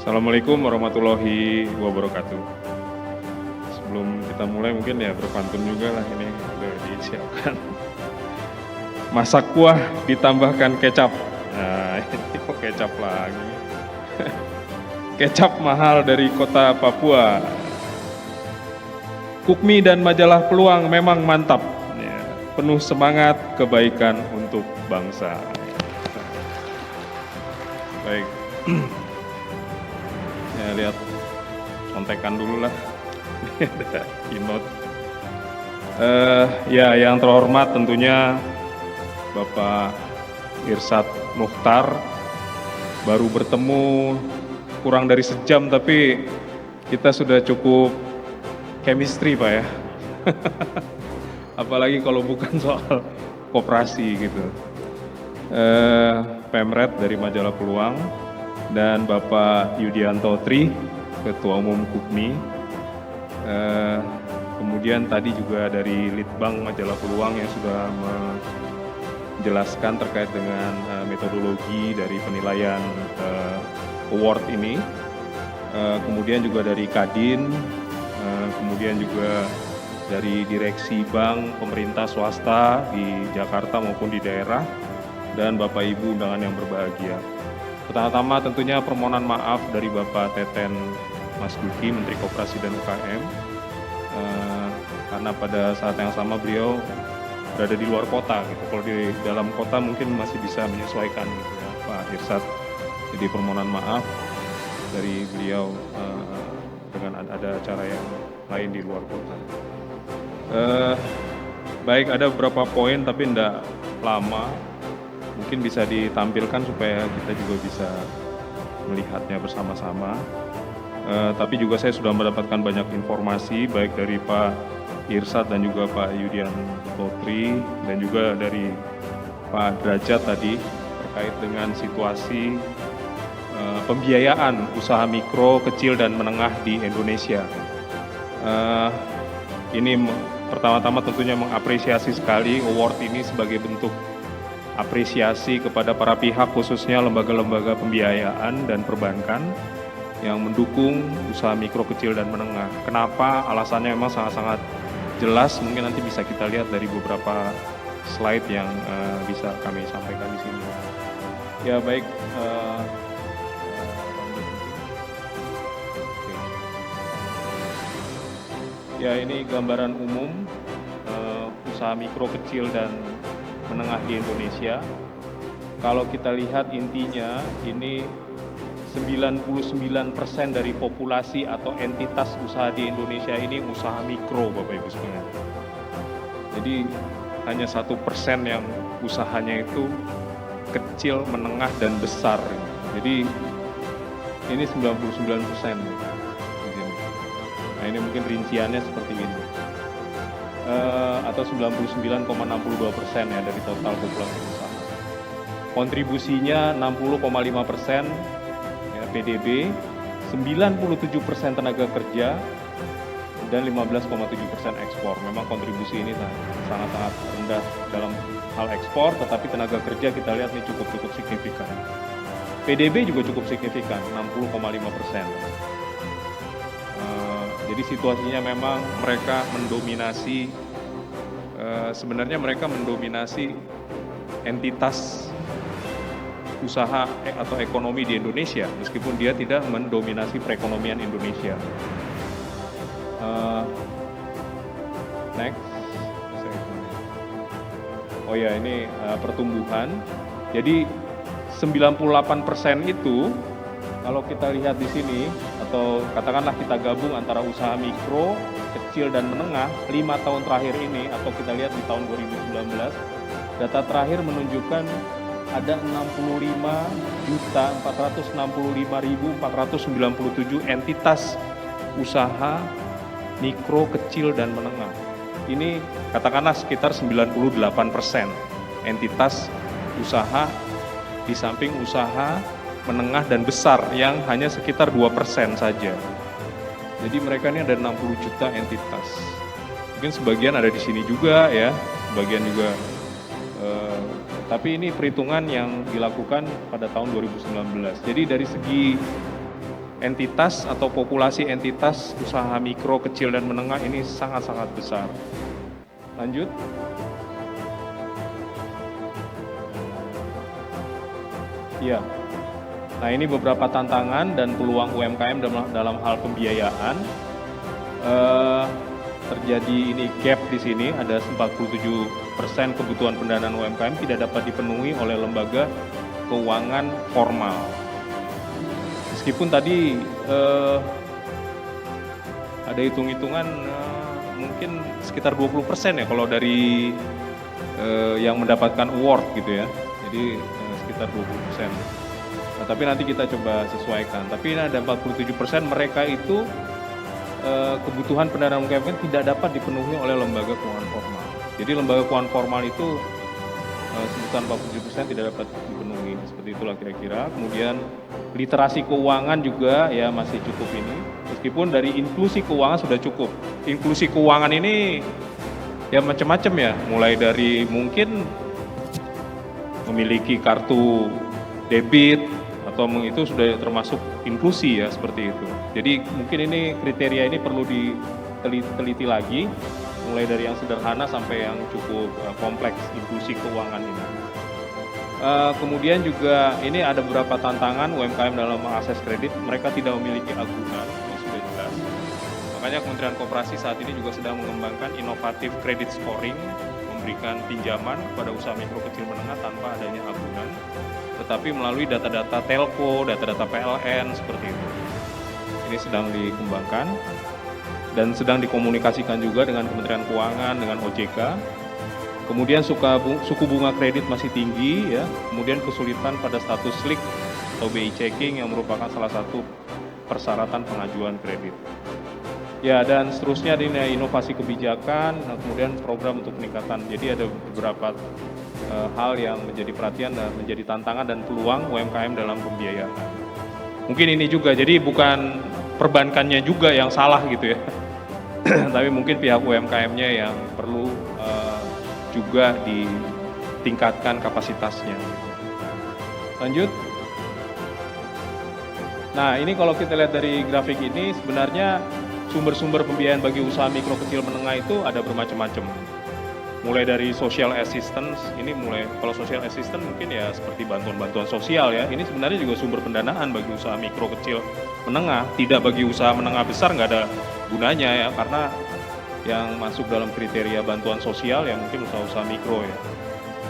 Speaker 6: Assalamualaikum warahmatullahi wabarakatuh. Sebelum kita mulai mungkin ya berpantun juga lah, ini udah disiapkan. Masak kuah ditambahkan kecap. Nah, ini kok kecap lagi. Kecap mahal dari kota Papua. KUKMI dan majalah Peluang memang mantap. Penuh semangat kebaikan untuk bangsa. Baik, ya lihat contekan dulu lah. Ada keynote. Ya, yang terhormat tentunya Bapak Irsyad Mukhtar, baru bertemu kurang dari sejam tapi kita sudah cukup chemistry Pak ya. Apalagi kalau bukan soal koperasi gitu. Pemret dari majalah Peluang dan Bapak Yudianto Tri, Ketua Umum KUKMI. Kemudian tadi juga dari Litbang majalah Peluang yang sudah menjelaskan terkait dengan metodologi dari penilaian award ini. Kemudian juga dari Kadin, kemudian juga dari direksi bank, pemerintah swasta di Jakarta maupun di daerah, dan Bapak Ibu undangan yang berbahagia. Pertama-tama tentunya permohonan maaf dari Bapak Teten Mas Duki, Menteri Koperasi dan UKM, karena pada saat yang sama beliau berada di luar kota gitu. Kalau di dalam kota mungkin masih bisa menyesuaikan gitu ya, Pak Irsad. Jadi permohonan maaf dari beliau dengan ada acara yang lain di luar kota. Baik, ada beberapa poin tapi tidak lama, mungkin bisa ditampilkan supaya kita juga bisa melihatnya bersama-sama. Tapi juga saya sudah mendapatkan banyak informasi baik dari Pak Irsad dan juga Pak Yudian Totri dan juga dari Pak Derajat tadi terkait dengan situasi pembiayaan usaha mikro, kecil dan menengah di Indonesia. Ini pertama-tama tentunya mengapresiasi sekali award ini sebagai bentuk apresiasi kepada para pihak khususnya lembaga-lembaga pembiayaan dan perbankan yang mendukung usaha mikro, kecil dan menengah. Kenapa? Alasannya memang sangat-sangat jelas, mungkin nanti bisa kita lihat dari beberapa slide yang bisa kami sampaikan di sini. Ya baik, ya ini gambaran umum usaha mikro, kecil dan menengah di Indonesia. Kalau kita lihat intinya ini 99% dari populasi atau entitas usaha di Indonesia ini usaha mikro, Bapak Ibu sekalian. Jadi hanya 1% yang usahanya itu kecil, menengah dan besar. Jadi ini 99%. Nah ini mungkin rinciannya seperti ini. Atau 99,62% ya dari total populasi usaha. Kontribusinya 60,5% ya, PDB, 97% tenaga kerja, dan 15,7% ekspor. Memang kontribusi ini sangat-sangat rendah dalam hal ekspor, tetapi tenaga kerja kita lihat ini cukup signifikan. PDB juga cukup signifikan, 60,5%. Jadi situasinya memang mereka mendominasi, sebenarnya mereka mendominasi entitas usaha atau ekonomi di Indonesia, meskipun dia tidak mendominasi perekonomian Indonesia. Next. Oh ya, ini pertumbuhan. Jadi 98% itu kalau kita lihat di sini, atau katakanlah kita gabung antara usaha mikro, kecil dan menengah 5 tahun terakhir ini, atau kita lihat di tahun 2019, data terakhir menunjukkan ada 65.465.497 entitas usaha mikro, kecil dan menengah. Ini katakanlah sekitar 98% entitas usaha, di samping usaha menengah dan besar yang hanya sekitar 2% saja. Jadi mereka ini ada 60 juta entitas. Mungkin sebagian ada di sini juga ya, sebagian juga. Tapi ini perhitungan yang dilakukan pada tahun 2019. Jadi dari segi entitas atau populasi entitas usaha mikro, kecil dan menengah ini sangat-sangat besar. Lanjut. Ya. Nah ini beberapa tantangan dan peluang UMKM dalam hal pembiayaan. Terjadi ini gap di sini, ada 47% kebutuhan pendanaan UMKM tidak dapat dipenuhi oleh lembaga keuangan formal. Meskipun tadi ada hitung-hitungan mungkin sekitar 20% ya kalau dari yang mendapatkan award gitu ya. Jadi sekitar 20%. Nah, tapi nanti kita coba sesuaikan. Tapi ini ada 47% mereka itu kebutuhan pendanaan UMKM tidak dapat dipenuhi oleh lembaga keuangan formal. Jadi lembaga keuangan formal itu sebutan 47% tidak dapat dipenuhi. Seperti itulah kira-kira. Kemudian literasi keuangan juga ya masih cukup ini. Meskipun dari inklusi keuangan sudah cukup. Inklusi keuangan ini ya macam-macam ya. Mulai dari mungkin memiliki kartu debit atau itu sudah termasuk inklusi ya seperti itu. Jadi mungkin ini kriteria ini perlu diteliti lagi, mulai dari yang sederhana sampai yang cukup kompleks inklusi keuangan ini. Kemudian juga ini ada beberapa tantangan UMKM dalam mengakses kredit, mereka tidak memiliki agunan, ini sudah jelas. Makanya Kementerian Koperasi saat ini juga sedang mengembangkan inovatif credit scoring, memberikan pinjaman kepada usaha mikro kecil menengah tanpa adanya agunan, tetapi melalui data-data telco, data-data PLN seperti itu. Ini sedang dikembangkan dan sedang dikomunikasikan juga dengan Kementerian Keuangan, dengan OJK. Kemudian suku bunga kredit masih tinggi ya, kemudian kesulitan pada status SLIK atau BI checking yang merupakan salah satu persyaratan pengajuan kredit. Ya, dan seterusnya ini inovasi kebijakan, kemudian program untuk peningkatan. Jadi ada beberapa hal yang menjadi perhatian dan menjadi tantangan dan peluang UMKM dalam pembiayaan. Mungkin ini juga, jadi bukan perbankannya juga yang salah gitu ya, tapi mungkin pihak UMKM-nya yang perlu juga ditingkatkan kapasitasnya. Lanjut. Nah, ini kalau kita lihat dari grafik ini, sebenarnya sumber-sumber pembiayaan bagi usaha mikro kecil menengah itu ada bermacam-macam. Mulai dari social assistance, ini kalau social assistance mungkin ya seperti bantuan-bantuan sosial ya, ini sebenarnya juga sumber pendanaan bagi usaha mikro kecil menengah, tidak bagi usaha menengah besar nggak ada gunanya ya, karena yang masuk dalam kriteria bantuan sosial yang mungkin usaha-usaha mikro ya.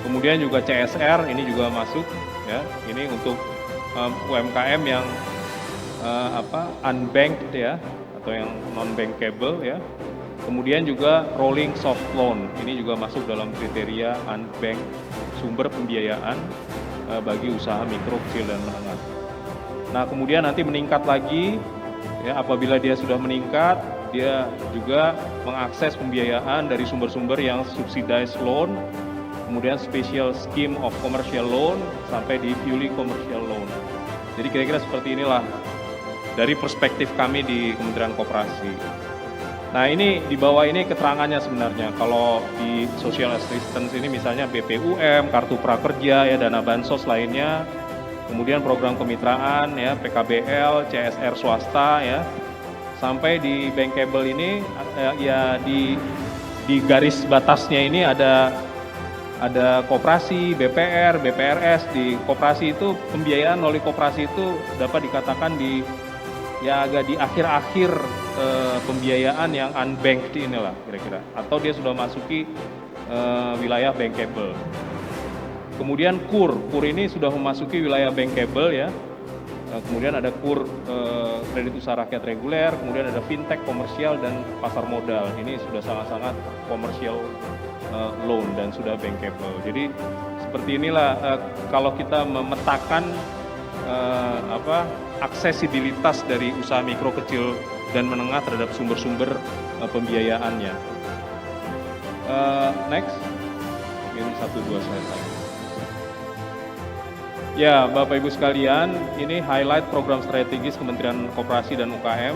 Speaker 6: Kemudian juga CSR ini juga masuk ya, ini untuk UMKM yang unbanked ya, atau yang non-bankable ya. Kemudian juga rolling soft loan, ini juga masuk dalam kriteria unbanked sumber pembiayaan bagi usaha mikro, kecil, dan menengah. Nah, kemudian nanti meningkat lagi, ya, apabila dia sudah meningkat, dia juga mengakses pembiayaan dari sumber-sumber yang subsidized loan, kemudian special scheme of commercial loan, sampai di fully commercial loan. Jadi kira-kira seperti inilah dari perspektif kami di Kementerian Koperasi. Nah, ini di bawah ini keterangannya sebenarnya. Kalau di social assistance ini misalnya BPUM, kartu prakerja ya, dana bansos lainnya, kemudian program kemitraan ya, PKBL, CSR swasta ya, sampai di bankable ini ya di garis batasnya ini ada koperasi, BPR, BPRS. Di koperasi itu pembiayaan melalui koperasi itu dapat dikatakan agak di akhir-akhir pembiayaan yang unbanked inilah kira-kira, atau dia sudah masuki wilayah bankable. Kemudian KUR ini sudah memasuki wilayah bankable ya. Kemudian ada KUR kredit usaha rakyat reguler, kemudian ada fintech komersial dan pasar modal. Ini sudah sangat-sangat komersial loan dan sudah bankable. Jadi seperti inilah kalau kita memetakan aksesibilitas dari usaha mikro, kecil, dan menengah terhadap sumber-sumber pembiayaannya. Next, ini 1-2 slide lagi. Ya, Bapak Ibu sekalian, ini highlight program strategis Kementerian Koperasi dan UKM.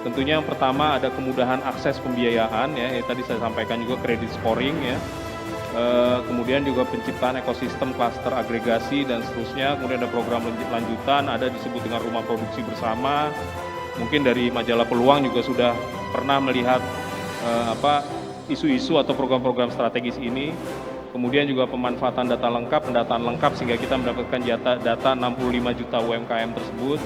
Speaker 6: Tentunya yang pertama ada kemudahan akses pembiayaan ya, tadi saya sampaikan juga credit scoring ya. Kemudian juga penciptaan ekosistem klaster agregasi dan seterusnya. Kemudian ada program lanjutan, ada disebut dengan rumah produksi bersama. Mungkin dari majalah Peluang juga sudah pernah melihat isu-isu atau program-program strategis ini. Kemudian juga pemanfaatan data lengkap, pendataan lengkap sehingga kita mendapatkan data 65 juta UMKM tersebut.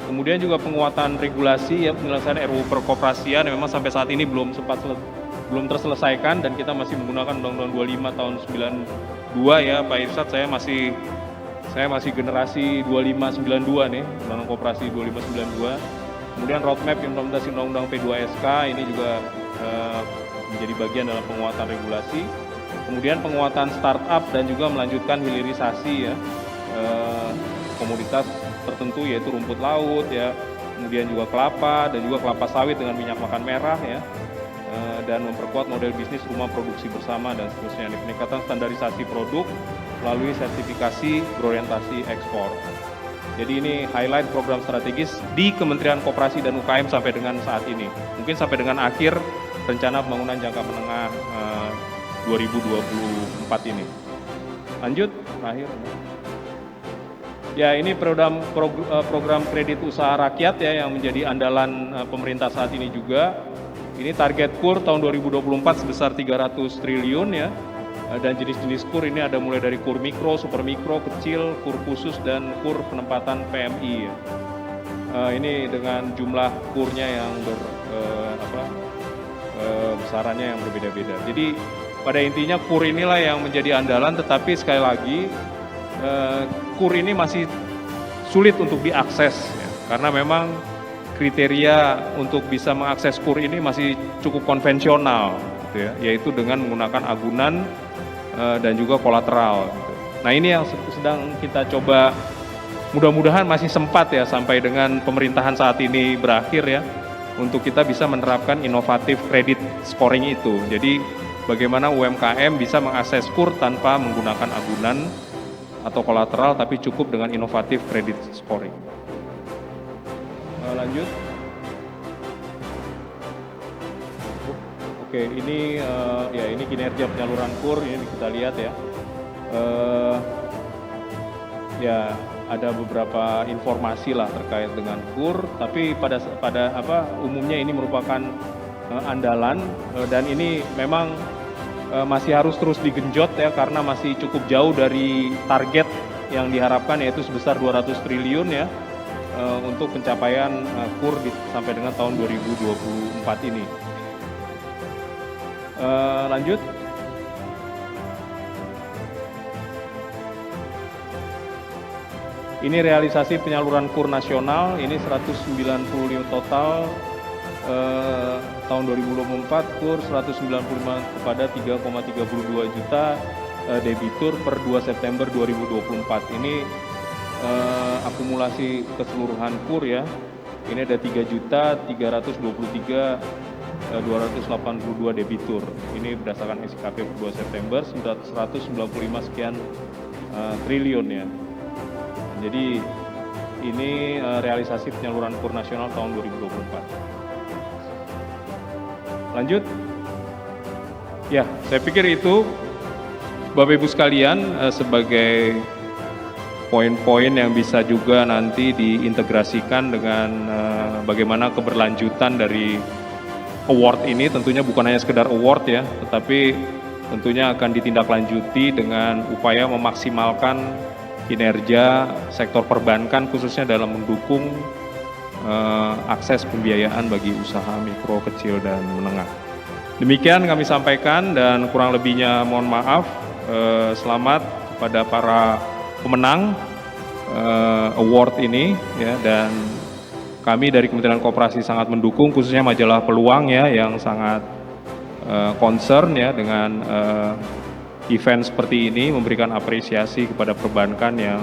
Speaker 6: Kemudian juga penguatan regulasi ya, penyelesaian RUU perkoperasian yang memang sampai saat ini belum terselesaikan dan kita masih menggunakan Undang-Undang 25 tahun 92 ya Pak Irsyad. Saya masih generasi 2592 nih, Undang-Undang Koperasi 2592. Kemudian roadmap implementasi Undang-Undang P2SK ini juga menjadi bagian dalam penguatan regulasi. Kemudian penguatan startup dan juga melanjutkan hilirisasi ya komoditas tertentu yaitu rumput laut ya, kemudian juga kelapa dan juga kelapa sawit dengan minyak makan merah ya, dan memperkuat model bisnis rumah produksi bersama dan seterusnya. Peningkatan standarisasi produk melalui sertifikasi berorientasi ekspor. Jadi ini highlight program strategis di Kementerian Koperasi dan UKM sampai dengan saat ini. Mungkin sampai dengan akhir rencana pembangunan jangka menengah 2024 ini. Lanjut, terakhir. Ya, ini program kredit usaha rakyat ya yang menjadi andalan pemerintah saat ini juga. Ini target KUR tahun 2024 sebesar 300 triliun ya. Dan jenis-jenis KUR ini ada mulai dari KUR mikro, super mikro, kecil, KUR khusus, dan KUR penempatan PMI ya. Ini dengan jumlah KUR-nya yang besarannya yang berbeda-beda. Jadi pada intinya KUR inilah yang menjadi andalan, tetapi sekali lagi KUR ini masih sulit untuk diakses ya, karena memang kriteria untuk bisa mengakses KUR ini masih cukup konvensional gitu ya, yaitu dengan menggunakan agunan dan juga kolateral gitu. Nah, ini yang sedang kita coba, mudah-mudahan masih sempat ya sampai dengan pemerintahan saat ini berakhir ya, untuk kita bisa menerapkan inovatif kredit scoring itu. Jadi bagaimana UMKM bisa mengakses KUR tanpa menggunakan agunan atau kolateral, tapi cukup dengan inovatif kredit scoring. Lanjut. Oke, ini ini kinerja penyaluran KUR, ini kita lihat ya. Ya, ada beberapa informasi lah terkait dengan KUR, tapi pada umumnya ini merupakan andalan, dan ini memang masih harus terus digenjot ya, karena masih cukup jauh dari target yang diharapkan, yaitu sebesar 200 triliun ya, untuk pencapaian KUR sampai dengan tahun 2024 ini. Lanjut. Ini realisasi penyaluran KUR nasional, ini 195 total. Tahun 2024 KUR 195 kepada 3,32 juta debitur per 2 September 2024. Ini akumulasi keseluruhan KUR ya. Ini ada 3.323.282 debitur. Ini berdasarkan SKP per 2 September 195 sekian triliun ya. Jadi ini realisasi penyaluran KUR nasional tahun 2024. Lanjut. Ya, saya pikir itu Bapak Ibu sekalian sebagai poin-poin yang bisa juga nanti diintegrasikan dengan bagaimana keberlanjutan dari award ini. Tentunya bukan hanya sekedar award ya, tetapi tentunya akan ditindaklanjuti dengan upaya memaksimalkan kinerja sektor perbankan, khususnya dalam mendukung akses pembiayaan bagi usaha mikro, kecil, dan menengah. Demikian kami sampaikan, dan kurang lebihnya mohon maaf. Selamat kepada para pemenang award ini ya, dan kami dari Kementerian Koperasi sangat mendukung, khususnya majalah Peluang ya, yang sangat concern ya dengan event seperti ini, memberikan apresiasi kepada perbankan yang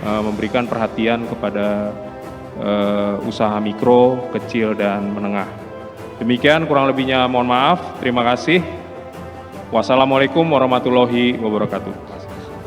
Speaker 6: memberikan perhatian kepada usaha mikro, kecil, dan menengah. Demikian kurang lebihnya mohon maaf. Terima kasih. Wassalamualaikum warahmatullahi wabarakatuh.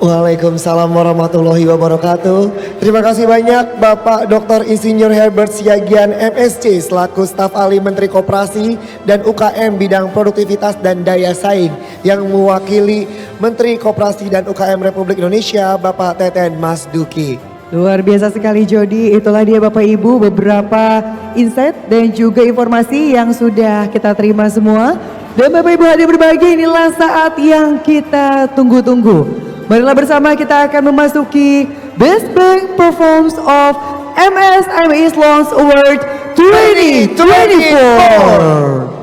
Speaker 1: Waalaikumsalam warahmatullahi wabarakatuh. Terima kasih banyak Bapak Dr. Insinyur Herbert Siagian MSc selaku staf ahli Menteri Koperasi dan UKM bidang produktivitas dan daya saing, yang mewakili Menteri Koperasi dan UKM Republik Indonesia Bapak Teten Mas Duki.
Speaker 2: Luar biasa sekali Jody, itulah dia Bapak Ibu beberapa insight dan juga informasi yang sudah kita terima semua. Dan Bapak Ibu hadir berbahagia, inilah saat yang kita tunggu-tunggu. Marilah bersama kita akan memasuki Best Bank Performance of MSME Loans Award 2024.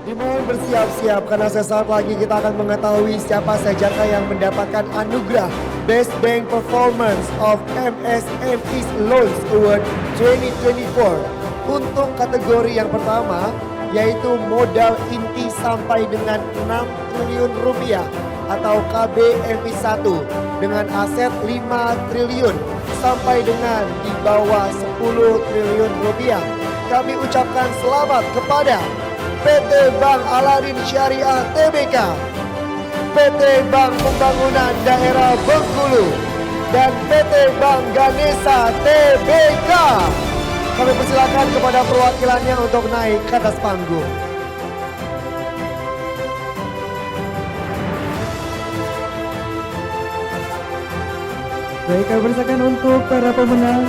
Speaker 1: Dimohon bersiap-siap karena sesaat lagi kita akan mengetahui siapa sajakah yang mendapatkan anugerah Best Bank Performance of MSME's Loans Award 2024. Untuk kategori yang pertama yaitu modal inti sampai dengan 6 triliun rupiah atau KBMI 1 dengan aset 5 triliun sampai dengan di bawah 10 triliun rupiah. Kami ucapkan selamat kepada PT Bank Aladin Syariah Tbk, PT Bank Pembangunan Daerah Bengkulu, dan PT Bank Ganesha Tbk. Kami persilakan kepada perwakilannya untuk naik ke atas panggung.
Speaker 2: Baik, kami persilakan untuk para pemenang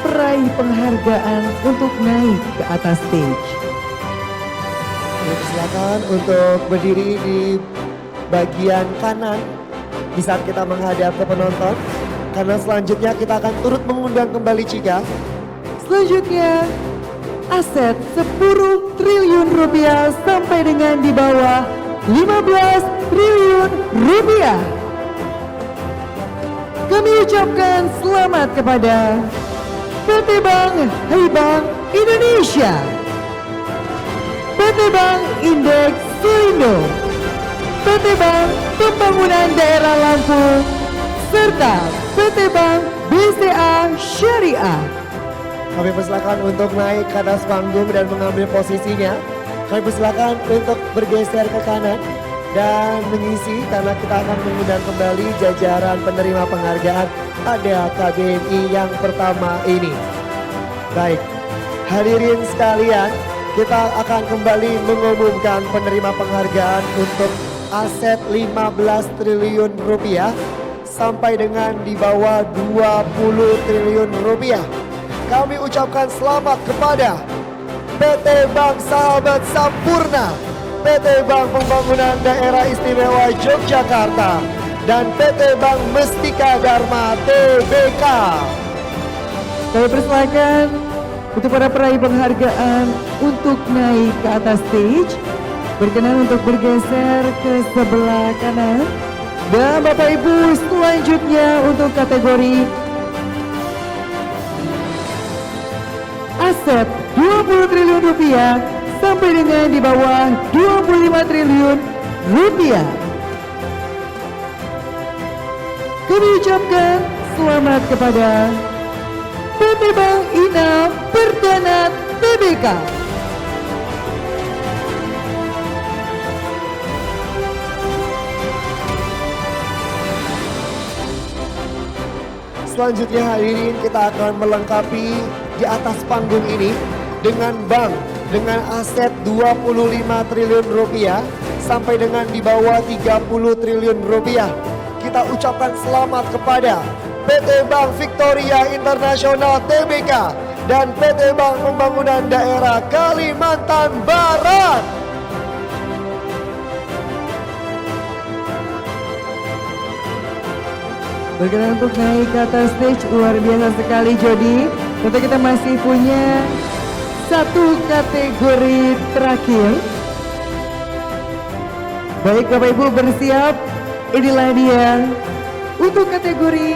Speaker 2: peraih penghargaan untuk naik ke atas stage.
Speaker 1: Kami persilakan untuk berdiri di bagian kanan di saat kita menghadap ke penonton. Karena selanjutnya kita akan turut mengundang kembali Cika.
Speaker 2: Selanjutnya, aset 10 triliun rupiah sampai dengan di bawah 15 triliun rupiah. Kami ucapkan selamat kepada PT Bank Bank Indonesia, PT Bank Indeks Selindo, PT Bank Pembangunan Daerah Lampung, serta PT Bank BCA Syariah.
Speaker 1: Kami persilakan untuk naik ke atas panggung dan mengambil posisinya. Kami persilakan untuk bergeser ke kanan dan mengisi karena kita akan mengundang kembali jajaran penerima penghargaan pada KBMI yang pertama ini. Baik, hadirin sekalian, kita akan kembali mengumumkan penerima penghargaan untuk aset 15 triliun rupiah sampai dengan di bawah 20 triliun rupiah. Kami ucapkan selamat kepada PT Bank Sahabat Sampurna, PT Bank Pembangunan Daerah Istimewa Yogyakarta, dan PT Bank Mestika Dharma Tbk.
Speaker 2: Kami persilakan untuk para peraih penghargaan untuk naik ke atas stage. Berkenan untuk bergeser ke sebelah kanan. Dan Bapak Ibu, selanjutnya untuk kategori aset 20 triliun rupiah sampai dengan di bawah 25 triliun rupiah. Kami ucapkan selamat kepada PT Bank Inam Perdana Tbk.
Speaker 1: Selanjutnya hadirin kita akan melengkapi di atas panggung ini dengan bank dengan aset 25 triliun rupiah sampai dengan di bawah 30 triliun rupiah. Kita ucapkan selamat kepada PT Bank Victoria International Tbk dan PT Bank Pembangunan Daerah Kalimantan Barat.
Speaker 2: Berkenan untuk naik ke atas stage, luar biasa sekali Jody. Tentu kita masih punya satu kategori terakhir. Baik Bapak Ibu bersiap, inilah dia untuk kategori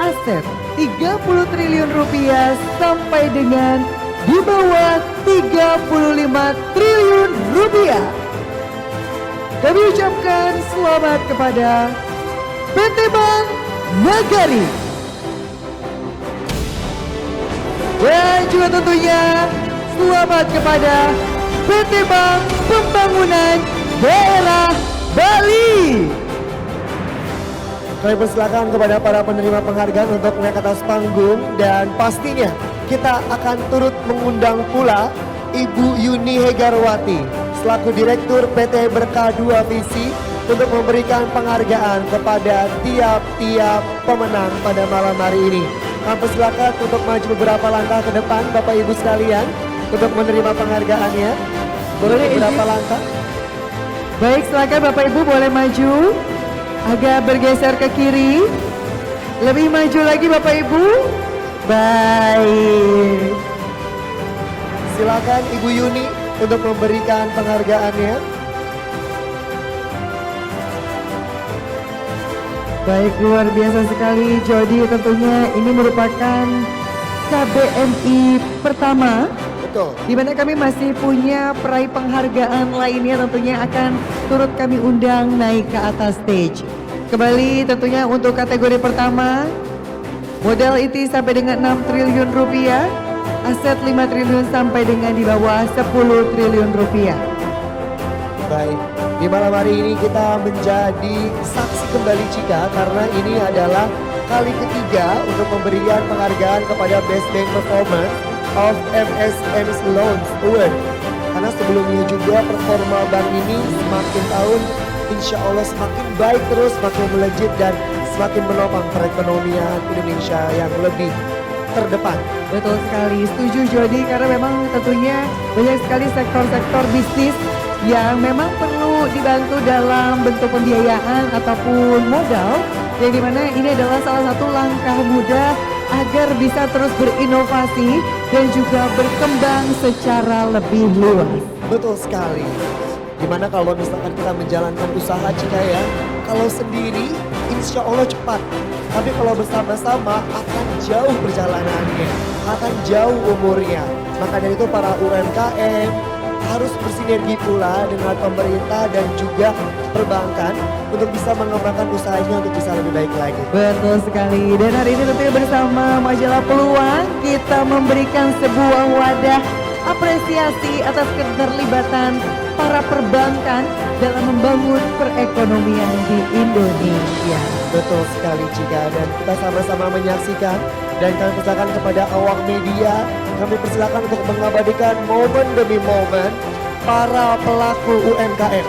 Speaker 2: aset 30 triliun rupiah sampai dengan di bawah 35 triliun rupiah. Kami ucapkan selamat kepada PT Bank Nagari. Dan juga tentunya selamat kepada PT Bank Pembangunan Daerah Bali.
Speaker 1: Kami persilakan kepada para penerima penghargaan untuk naik ke atas panggung dan pastinya kita akan turut mengundang pula Ibu Yuni Hegarwati selaku Direktur PT Berkah 2 Visi untuk memberikan penghargaan kepada tiap-tiap pemenang pada malam hari ini. Kami persilakan untuk maju beberapa langkah ke depan Bapak Ibu sekalian untuk menerima penghargaannya. Boleh beberapa langkah?
Speaker 2: Baik, silakan Bapak Ibu boleh maju. Agak bergeser ke kiri. Lebih maju lagi Bapak Ibu. Baik.
Speaker 1: Silakan Ibu Yuni untuk memberikan penghargaannya.
Speaker 2: Baik, luar biasa sekali Jody, tentunya ini merupakan KBMI pertama
Speaker 1: Betul.
Speaker 2: di mana kami masih punya peraih penghargaan lainnya, tentunya akan turut kami undang naik ke atas stage. Kembali tentunya untuk kategori pertama, modal inti sampai dengan 6 triliun rupiah, aset 5 triliun sampai dengan di bawah 10 triliun rupiah.
Speaker 1: Baik, di malam hari ini kita menjadi saksi kembali Cika karena ini adalah kali ketiga untuk memberikan penghargaan kepada Best Bank Performance of MSME Loans Award. Karena sebelumnya juga performa bank ini semakin tahun insya Allah semakin baik terus, semakin melejit dan semakin menopang perekonomian Indonesia yang lebih terdepan.
Speaker 2: Betul sekali, setuju Jody, karena memang tentunya banyak sekali sektor-sektor bisnis yang memang perlu dibantu dalam bentuk pembiayaan ataupun modal, yang dimana ini adalah salah satu langkah mudah agar bisa terus berinovasi dan juga berkembang secara lebih luas.
Speaker 1: Betul sekali. Dimana kalau misalkan kita menjalankan usaha Cika ya, kalau sendiri insya Allah cepat. Tapi kalau bersama-sama akan jauh perjalanannya, akan jauh umurnya. Maka dari itu para UMKM harus bersinergi pula dengan pemerintah dan juga perbankan untuk bisa mengembangkan usahanya untuk bisa lebih baik lagi.
Speaker 2: Betul sekali, dan hari ini tentunya bersama Majalah Peluang kita memberikan sebuah wadah apresiasi atas keterlibatan para perbankan dalam membangun perekonomian di Indonesia.
Speaker 1: Betul sekali Cika, dan kita sama-sama menyaksikan dan kami persilakan kepada awak media, kami persilakan untuk mengabadikan momen demi momen para pelaku UMKM.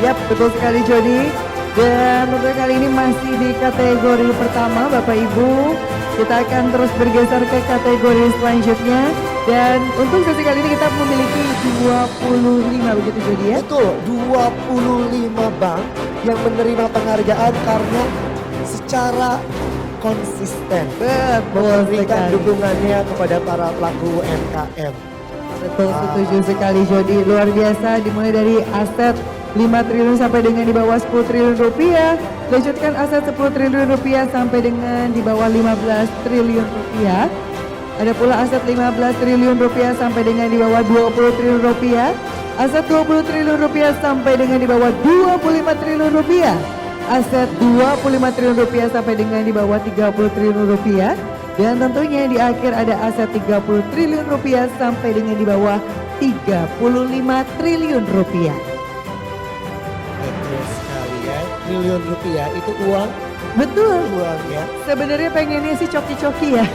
Speaker 2: Yap, betul sekali Jody. Dan untuk kali ini masih di kategori pertama Bapak Ibu. Kita akan terus bergeser ke kategori selanjutnya. Dan untuk sesi kali ini kita memiliki 25 begitu Jody ya?
Speaker 1: Betul, 25 bank yang menerima penghargaan karena secara konsisten
Speaker 2: Betul
Speaker 1: memberikan
Speaker 2: sekali.
Speaker 1: dukungannya kepada para pelaku UMKM.
Speaker 2: Betul, setuju sekali Jody. Luar biasa, dimulai dari aset 5 triliun sampai dengan di bawah 10 triliun rupiah. Lanjutkan aset 10 triliun rupiah sampai dengan di bawah 15 triliun rupiah. Ada pula aset 15 triliun rupiah sampai dengan di bawah 20 triliun rupiah. Aset 20 triliun rupiah sampai dengan di bawah 25 triliun rupiah. Aset 25 triliun rupiah sampai dengan di bawah 30 triliun rupiah. Dan tentunya di akhir ada aset 30 triliun rupiah sampai dengan di bawah 35 triliun rupiah.
Speaker 1: Betul sekali ya, triliun rupiah itu uang
Speaker 2: Betul.
Speaker 1: ya.
Speaker 2: Sebenarnya pengennya sih coki-coki ya.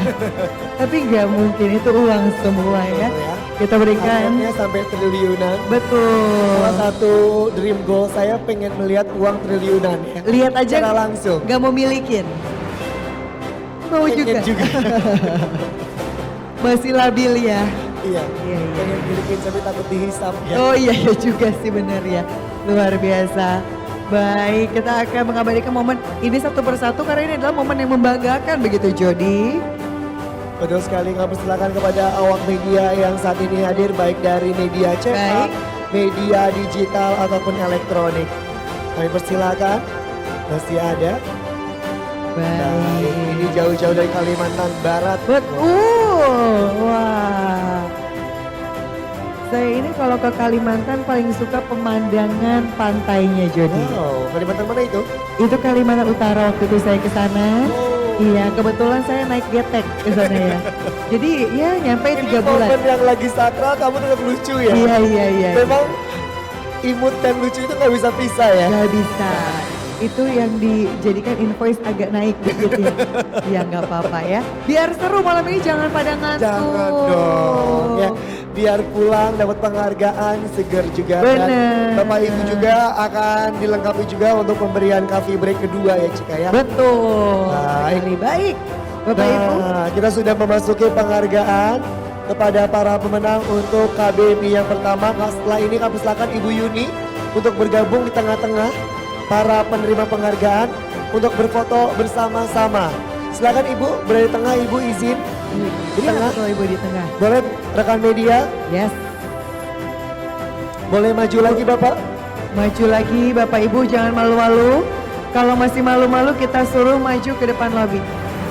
Speaker 2: Tapi nggak mungkin, itu uang semua ya.
Speaker 1: Betul ya.
Speaker 2: Kita berikan.
Speaker 1: Asetnya sampai triliunan.
Speaker 2: Betul.
Speaker 1: Salah satu dream goal saya pengen melihat uang triliunan ya.
Speaker 2: Lihat aja
Speaker 1: Secara langsung.
Speaker 2: nggak mau milikin. Mau
Speaker 1: Pengen
Speaker 2: juga. Masih labil ya.
Speaker 1: Iya.
Speaker 2: Iya, iya.
Speaker 1: Pengen milikin tapi takut dihisap ya.
Speaker 2: Oh iya ya juga sih benar ya. Luar biasa. Baik, kita akan mengabadikan momen ini satu persatu karena ini adalah momen yang membanggakan begitu Jody.
Speaker 1: Betul sekali, kami persilakan kepada awak media yang saat ini hadir baik dari media cetak,
Speaker 2: Baik.
Speaker 1: media digital ataupun elektronik. Kami persilakan, masih ada. Baik, ini
Speaker 2: Baik.
Speaker 1: jauh-jauh dari Kalimantan Barat.
Speaker 2: Betul. Wah. Saya ini kalau ke Kalimantan paling suka pemandangan pantainya Jody.
Speaker 1: Wow, Kalimantan mana itu?
Speaker 2: Itu Kalimantan Utara waktu itu saya ke sana.
Speaker 1: Oh.
Speaker 2: Iya, kebetulan saya naik getek ke sana ya. Jadi ya nyampe
Speaker 1: Ini
Speaker 2: 3 bulan.
Speaker 1: momen yang lagi sakral, kamu tetap lucu ya?
Speaker 2: Iya.
Speaker 1: Memang imut dan lucu itu nggak bisa pisah ya?
Speaker 2: Gak bisa. Itu yang dijadikan invoice agak naik dikit ya. Ya nggak apa-apa ya. Biar seru malam ini, jangan pada ngantuk.
Speaker 1: Jangan dong ya. Biar pulang dapat penghargaan seger juga.
Speaker 2: Bener.
Speaker 1: Dan Bapak Ibu juga akan dilengkapi juga untuk pemberian coffee break kedua ya Cika ya.
Speaker 2: Betul.
Speaker 1: Baik.
Speaker 2: Sekali. Baik. Bapak Ibu.
Speaker 1: Nah, kita sudah memasuki penghargaan kepada para pemenang untuk KBMI yang pertama. Nah, setelah ini kami silakan Ibu Yuni untuk bergabung di tengah-tengah para penerima penghargaan untuk berfoto bersama-sama. Silakan Ibu, berada di tengah Ibu izin. Di
Speaker 2: Iya,
Speaker 1: tengah.
Speaker 2: betul Ibu di tengah.
Speaker 1: Boleh rekan media,
Speaker 2: Yes.
Speaker 1: boleh maju lagi Bapak.
Speaker 2: Maju lagi Bapak Ibu, jangan malu-malu. Kalau masih malu-malu kita suruh maju ke depan lobi.
Speaker 1: Ya,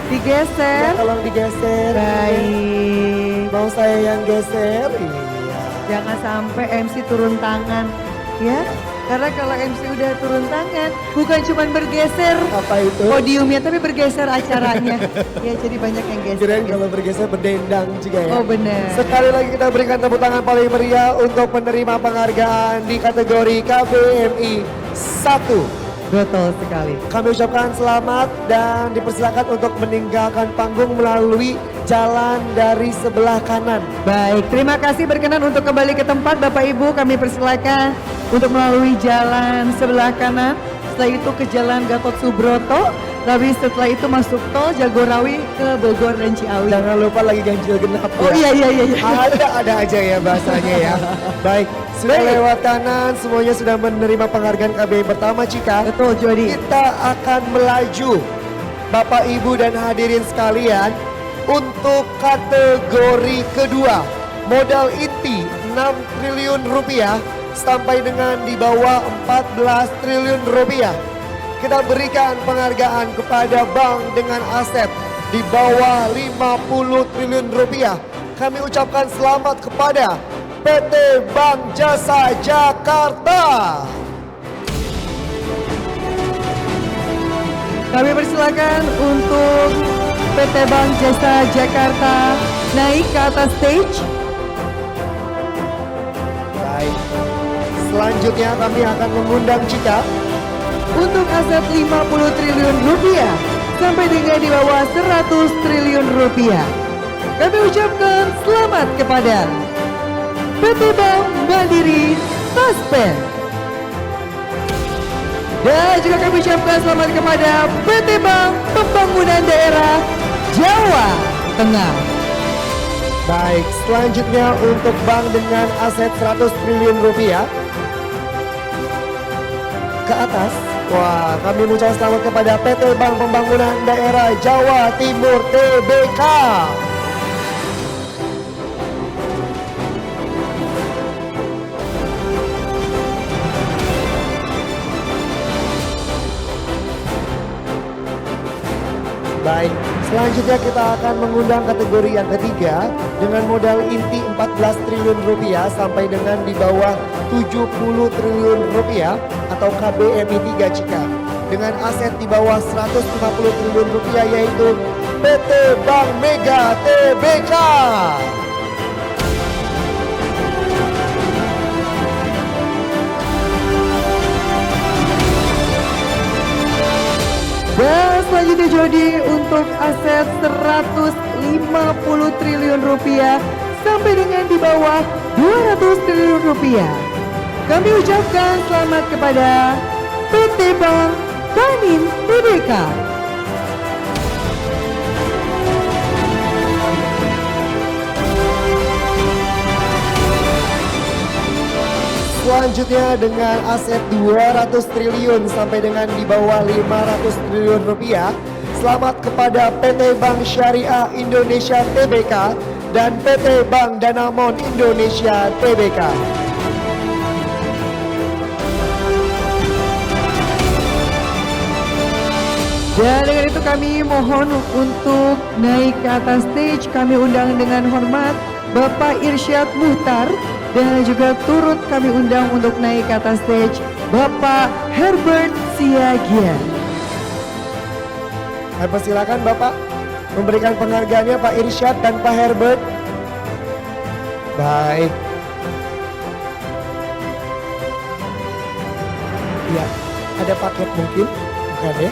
Speaker 2: Digeser.
Speaker 1: tolong digeser.
Speaker 2: Baik.
Speaker 1: Mau saya yang geser? Iya.
Speaker 2: Jangan sampai MC turun tangan. Ya. Karena kalau MC udah turun tangan, bukan cuma bergeser
Speaker 1: Apa itu?
Speaker 2: podiumnya, tapi bergeser acaranya. Ya, jadi banyak yang geser.
Speaker 1: Kirain kalau bergeser berdendang juga ya.
Speaker 2: Oh benar.
Speaker 1: Sekali lagi kita berikan tepuk tangan paling meriah untuk penerima penghargaan di kategori KBMI 1.
Speaker 2: Betul sekali.
Speaker 1: Kami ucapkan selamat dan dipersilakan untuk meninggalkan panggung melalui jalan dari sebelah kanan.
Speaker 2: Baik, terima kasih berkenan untuk kembali ke tempat Bapak Ibu. Kami persilakan untuk melalui jalan sebelah kanan. Setelah itu ke jalan Gatot Subroto. Tapi setelah itu masuk tol Jagorawi ke Bogor dan Ciawi.
Speaker 1: Jangan lupa lagi ganjil genap
Speaker 2: Oh
Speaker 1: ya.
Speaker 2: iya.
Speaker 1: Ada aja ya bahasanya ya. Baik, sudah
Speaker 2: Baik.
Speaker 1: lewat kanan, semuanya sudah menerima penghargaan KBMI pertama Cika.
Speaker 2: Betul Jody.
Speaker 1: Kita akan melaju Bapak Ibu dan hadirin sekalian untuk kategori kedua. Modal inti 6 triliun rupiah sampai dengan di bawah 14 triliun rupiah. Kita berikan penghargaan kepada bank dengan aset di bawah 50 triliun rupiah. Kami ucapkan selamat kepada PT Bank Jasa Jakarta.
Speaker 2: Kami persilakan untuk PT Bank Jasa Jakarta naik ke atas stage.
Speaker 1: Baik. Selanjutnya kami akan mengundang Cika
Speaker 2: Untuk aset 50 triliun rupiah sampai dengan di bawah 100 triliun rupiah. Kami ucapkan selamat kepada PT Bank Mandiri Taspen. Dan juga kami ucapkan selamat kepada PT Bank Pembangunan Daerah Jawa Tengah.
Speaker 1: Baik, selanjutnya untuk bank dengan aset 100 triliun rupiah ke atas. Wah, kami mengucapkan selamat kepada PT Bank Pembangunan Daerah Jawa Timur TBK. Baik, selanjutnya kita akan mengundang kategori yang ketiga dengan modal inti 14 triliun rupiah sampai dengan di bawah 70 triliun rupiah atau KBMI 3 Cika. Dengan aset di bawah 150 triliun rupiah yaitu PT Bank Mega TBK.
Speaker 2: Dan selanjutnya Jody untuk aset 150 triliun rupiah sampai dengan di bawah 200 triliun rupiah. Kami ucapkan selamat kepada PT Bank Banin TBK.
Speaker 1: Selanjutnya dengan aset 200 triliun sampai dengan di bawah 500 triliun rupiah. Selamat kepada PT Bank Syariah Indonesia TBK dan PT Bank Danamon Indonesia TBK.
Speaker 2: Dan dengan itu kami mohon untuk naik ke atas stage. Kami undang dengan hormat Bapak Irsyad Muhtar. Dan juga turut kami undang untuk naik ke atas stage Bapak Herbert Siagian.
Speaker 1: Saya persilakan Bapak memberikan penghargaannya Pak Irsyad dan Pak Herbert. Baik. Ya, ada paket mungkin? Bukan ya?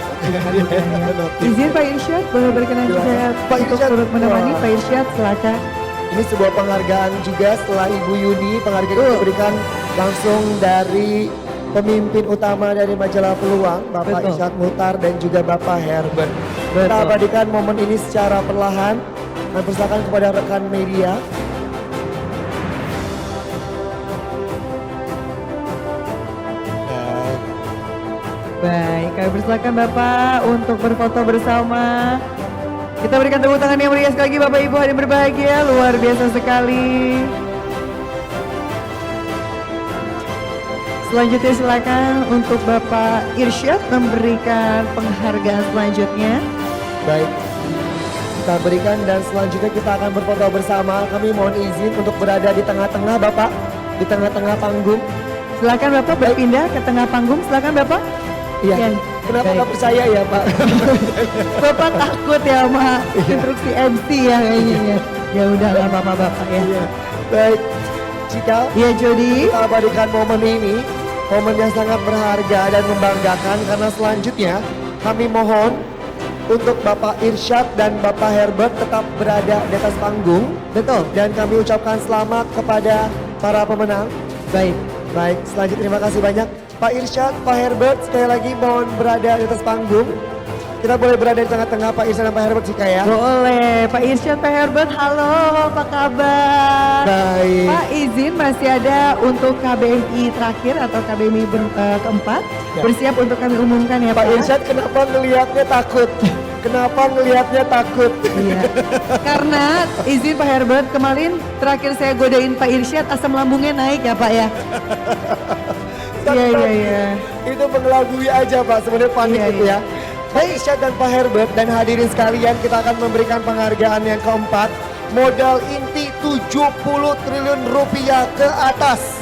Speaker 1: Notif.
Speaker 2: Izin Pak Irsyad, boleh berkenan
Speaker 1: Silakan.
Speaker 2: saya
Speaker 1: Pak
Speaker 2: untuk
Speaker 1: Irsyad.
Speaker 2: turut menemani.
Speaker 1: Wah.
Speaker 2: Pak Irsyad silakan.
Speaker 1: Ini sebuah penghargaan juga setelah Ibu Yuni, penghargaan yang diberikan langsung dari pemimpin utama dari majalah Peluang, Bapak
Speaker 2: Betul.
Speaker 1: Irsyad Muhtar dan juga Bapak Herbert. Kita
Speaker 2: Betul.
Speaker 1: abadikan momen ini secara perlahan. Kami persilakan kepada rekan media.
Speaker 2: Baik, kami persilakan Bapak untuk berfoto bersama. Kita berikan tepuk tangan yang meriah sekali lagi Bapak Ibu hadirin berbahagia, luar biasa sekali. Selanjutnya silakan untuk Bapak Irsyad memberikan penghargaan selanjutnya.
Speaker 1: Baik, kita berikan dan selanjutnya kita akan berfoto bersama. Kami mohon izin untuk berada di tengah-tengah Bapak, di tengah-tengah panggung.
Speaker 2: Silakan Bapak berpindah ke tengah panggung, silakan Bapak.
Speaker 1: Iya,
Speaker 2: Ya,
Speaker 1: kenapa
Speaker 2: baik.
Speaker 1: nggak percaya ya Pak?
Speaker 2: Bapak takut ya sama instruksi MC ya kayaknya ya. Ya udah nggak apa-apa Bapak ya.
Speaker 1: Iya. Baik, jika
Speaker 2: Iya Jody.
Speaker 1: kita abadikan momen ini, momen yang sangat berharga dan membanggakan karena selanjutnya kami mohon untuk Bapak Irsyad dan Bapak Herbert tetap berada di atas panggung.
Speaker 2: Betul.
Speaker 1: Dan kami ucapkan selamat kepada para pemenang.
Speaker 2: Baik.
Speaker 1: Baik, selanjutnya terima kasih banyak. Pak Irsyad, Pak Herbert sekali lagi mohon berada di atas panggung. Kita boleh berada di tengah-tengah Pak Irsyad dan Pak Herbert jika ya.
Speaker 2: Boleh. Pak Irsyad, Pak Herbert, halo apa kabar?
Speaker 1: Baik.
Speaker 2: Pak izin masih ada untuk KBMI terakhir atau KBMI keempat.
Speaker 1: Ya.
Speaker 2: Bersiap untuk kami umumkan ya
Speaker 1: Pak
Speaker 2: Pak.
Speaker 1: Irsyad kenapa ngelihatnya takut? Kenapa ngelihatnya takut?
Speaker 2: Iya. Karena izin Pak Herbert kemarin terakhir saya godain Pak Irsyad asam lambungnya naik ya Pak ya. Iya iya iya.
Speaker 1: Itu mengelabui aja Pak, sebenarnya panik
Speaker 2: Iya,
Speaker 1: itu
Speaker 2: iya.
Speaker 1: ya. Pak Irsyad dan Pak Herbert dan hadirin sekalian, kita akan memberikan penghargaan yang keempat. Modal inti 70 triliun rupiah ke atas.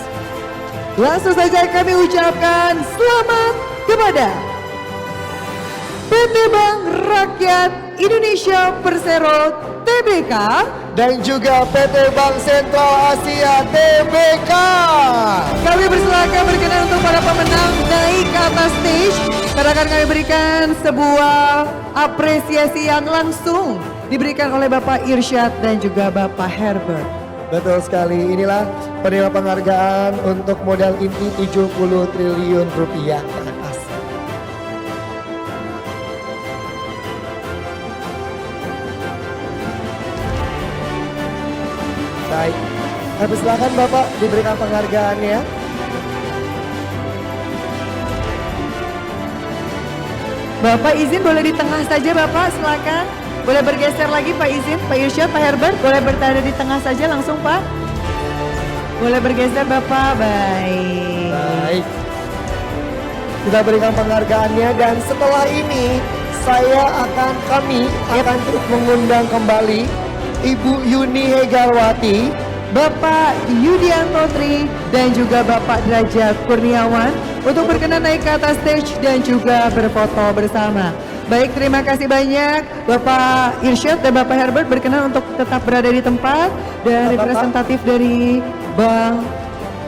Speaker 2: Langsung saja kami ucapkan selamat kepada PT Bank Rakyat Indonesia Persero TBK
Speaker 1: Dan juga PT Bank Sentral Asia TBK.
Speaker 2: Kami persilakan berkenan untuk para pemenang naik ke atas stage karena akan kami berikan sebuah apresiasi yang langsung diberikan oleh Bapak Irsyad dan juga Bapak Herbert.
Speaker 1: Betul sekali, inilah penerima penghargaan untuk modal inti 70 triliun rupiah ke atas. Baik, kami persilakan Bapak diberikan penghargaannya.
Speaker 2: Bapak izin boleh di tengah saja Bapak, silakan. Boleh bergeser lagi Pak izin, Pak Irsyad, Pak Herbert, boleh berada di tengah saja langsung Pak. Boleh bergeser Bapak, baik.
Speaker 1: Baik, kita berikan penghargaannya dan setelah ini kami akan terus mengundang kembali Ibu Yuni Hegarwati,
Speaker 2: Bapak Yudianto Tri dan juga Bapak Derajat Kurniawan untuk berkenan naik ke atas stage dan juga berfoto bersama. Baik, terima kasih banyak Bapak Irsyad dan Bapak Herbert berkenan untuk tetap berada di tempat dan
Speaker 1: Bapak.
Speaker 2: representatif dari Bank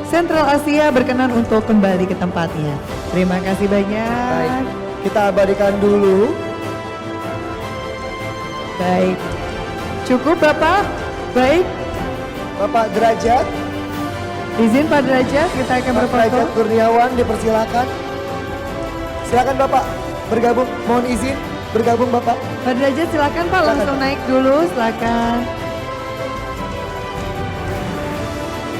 Speaker 2: Sentral Asia berkenan untuk kembali ke tempatnya. Terima kasih banyak.
Speaker 1: Baik, kita abadikan dulu.
Speaker 2: Baik. Cukup Bapak? Baik.
Speaker 1: Bapak Derajat,
Speaker 2: Izin Pak Derajat, kita akan
Speaker 1: Pak
Speaker 2: berfoto.
Speaker 1: Derajat Kurniawan dipersilakan. Silakan Bapak bergabung, mohon izin bergabung Bapak.
Speaker 2: Pak Derajat silakan Pak,
Speaker 1: Silakan,
Speaker 2: langsung
Speaker 1: Pak.
Speaker 2: naik dulu, silakan.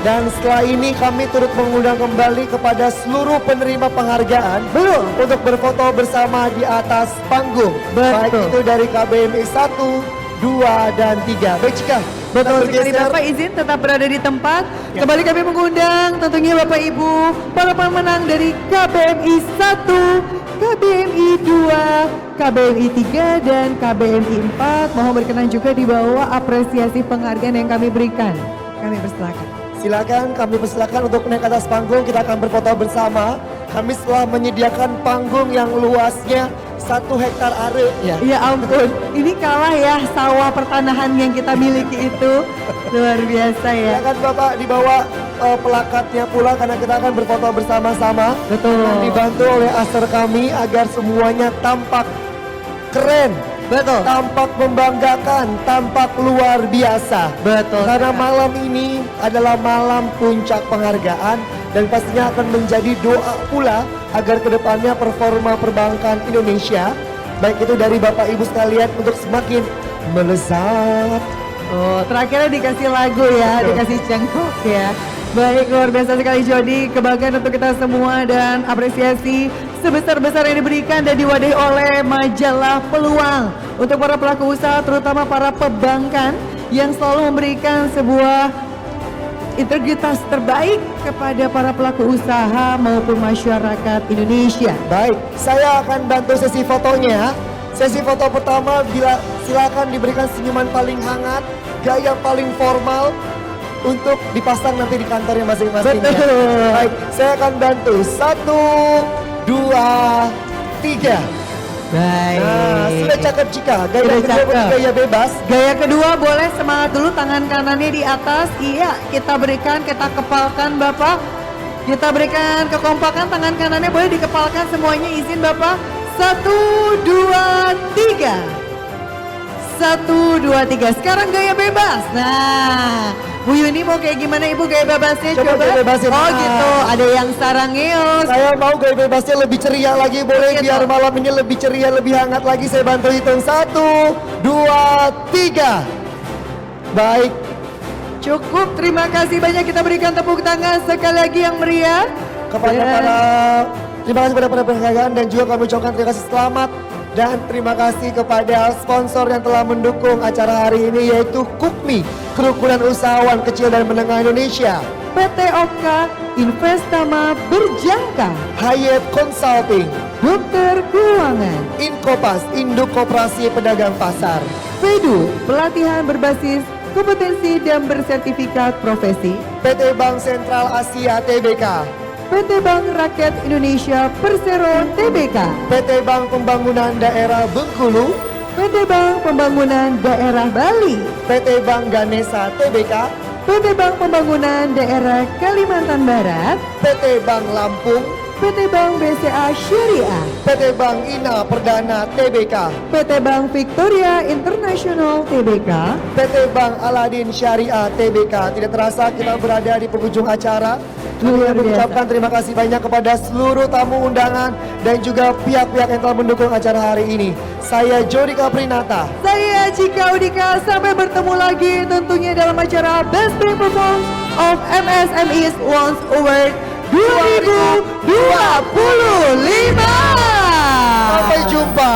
Speaker 1: Dan setelah ini kami turut mengundang kembali kepada seluruh penerima penghargaan belum untuk berfoto bersama di atas panggung. Baik
Speaker 2: Betul.
Speaker 1: itu dari KBMI 1, 2, dan 3. Baik Cika,
Speaker 2: Betul
Speaker 1: kita
Speaker 2: sekali
Speaker 1: bergeser.
Speaker 2: Bapak izin tetap berada di tempat.
Speaker 1: Ya.
Speaker 2: Kembali kami mengundang tentunya Bapak Ibu para pemenang dari KBMI 1, KBMI 2, KBMI 3 dan KBMI 4. Mohon berkenan juga di bawah apresiasi penghargaan yang kami berikan. Kami persilakan.
Speaker 1: Silakan, kami persilakan untuk naik ke atas panggung, kita akan berfoto bersama. Kami telah menyediakan panggung yang luasnya 1 hektar are. Ya.
Speaker 2: Ya ampun, ini kalah ya sawah pertanahan yang kita miliki itu. Luar biasa ya.
Speaker 1: Silakan Bapak dibawa pelakatnya pula karena kita akan berfoto bersama-sama.
Speaker 2: Betul.
Speaker 1: Dan dibantu oleh aser kami agar semuanya tampak keren.
Speaker 2: Betul.
Speaker 1: Tampak membanggakan, tampak luar biasa.
Speaker 2: Betul.
Speaker 1: Karena malam ini adalah malam puncak penghargaan dan pastinya akan menjadi doa pula agar kedepannya performa perbankan Indonesia, baik itu dari Bapak Ibu sekalian untuk semakin melesat.
Speaker 2: Oh, terakhirnya dikasih lagu ya, dikasih cengkok ya. Baik, luar biasa sekali Jody, kebanggaan untuk kita semua dan apresiasi sebesar-besar yang diberikan dan diwadahi oleh majalah Peluang untuk para pelaku usaha, terutama para perbankan yang selalu memberikan sebuah integritas terbaik kepada para pelaku usaha maupun masyarakat Indonesia.
Speaker 1: Baik, saya akan bantu sesi fotonya. Sesi foto pertama, silakan diberikan senyuman paling hangat, gaya paling formal untuk dipasang nanti di kantornya masing-masing. Ya.
Speaker 2: Betul.
Speaker 1: Baik, saya akan bantu. 1, 2, 3.
Speaker 2: Baik.
Speaker 1: Nah, sudah cakep Cika. Gaya
Speaker 2: Sudah
Speaker 1: kedua
Speaker 2: cakep.
Speaker 1: gaya bebas.
Speaker 2: Gaya kedua boleh semangat dulu, tangan kanannya di atas. Iya, kita berikan, kita kepalkan Bapak. Kita berikan kekompakan, tangan kanannya boleh dikepalkan semuanya, izin Bapak. 1, 2, 3. 1, 2, 3. Sekarang gaya bebas. Nah, Bu Yuni mau kayak gimana Ibu gaya bebasnya?
Speaker 1: Coba gaya bebasnya.
Speaker 2: Oh
Speaker 1: Nah.
Speaker 2: gitu, ada yang sarangeos.
Speaker 1: Saya mau gaya bebasnya lebih ceria lagi, boleh
Speaker 2: Gitu.
Speaker 1: biar malam ini lebih ceria, lebih hangat lagi. Saya bantu hitung. 1, 2, 3. Baik.
Speaker 2: Cukup, terima kasih banyak, kita berikan tepuk tangan sekali lagi yang meriah.
Speaker 1: Kepada terima kasih kepada para penghargaan dan juga kami ucapkan terima kasih selamat dan terima kasih kepada sponsor yang telah mendukung acara hari ini yaitu Kukmi, Kerukunan Usahawan Kecil dan Menengah Indonesia,
Speaker 2: PT Oka Investama Berjangka,
Speaker 1: Hayat Consulting,
Speaker 2: Dokter Keuangan,
Speaker 1: Inkopas, Induk Koperasi Pedagang Pasar,
Speaker 2: Fedu, pelatihan berbasis kompetensi dan bersertifikat profesi,
Speaker 1: PT Bank Sentral Asia Tbk,
Speaker 2: PT Bank Rakyat Indonesia Persero Tbk,
Speaker 1: PT Bank Pembangunan Daerah Bengkulu,
Speaker 2: PT Bank Pembangunan Daerah Bali,
Speaker 1: PT Bank Ganesa Tbk,
Speaker 2: PT Bank Pembangunan Daerah Kalimantan Barat,
Speaker 1: PT Bank Lampung,
Speaker 2: PT Bank BCA Syariah,
Speaker 1: PT Bank Ina Perdana Tbk,
Speaker 2: PT Bank Victoria International Tbk,
Speaker 1: PT Bank Aladin Syariah Tbk. Tidak terasa kita berada di penghujung acara.
Speaker 2: Luar
Speaker 1: Kami
Speaker 2: biasa.
Speaker 1: mengucapkan terima kasih banyak kepada seluruh tamu undangan dan juga pihak-pihak yang telah mendukung acara hari ini. Saya Jody Kaprinata.
Speaker 2: Saya Cika Udika, sampai bertemu lagi tentunya dalam acara Best Brand Performance of MSMEs Launch Award 2025.
Speaker 1: Sampai jumpa.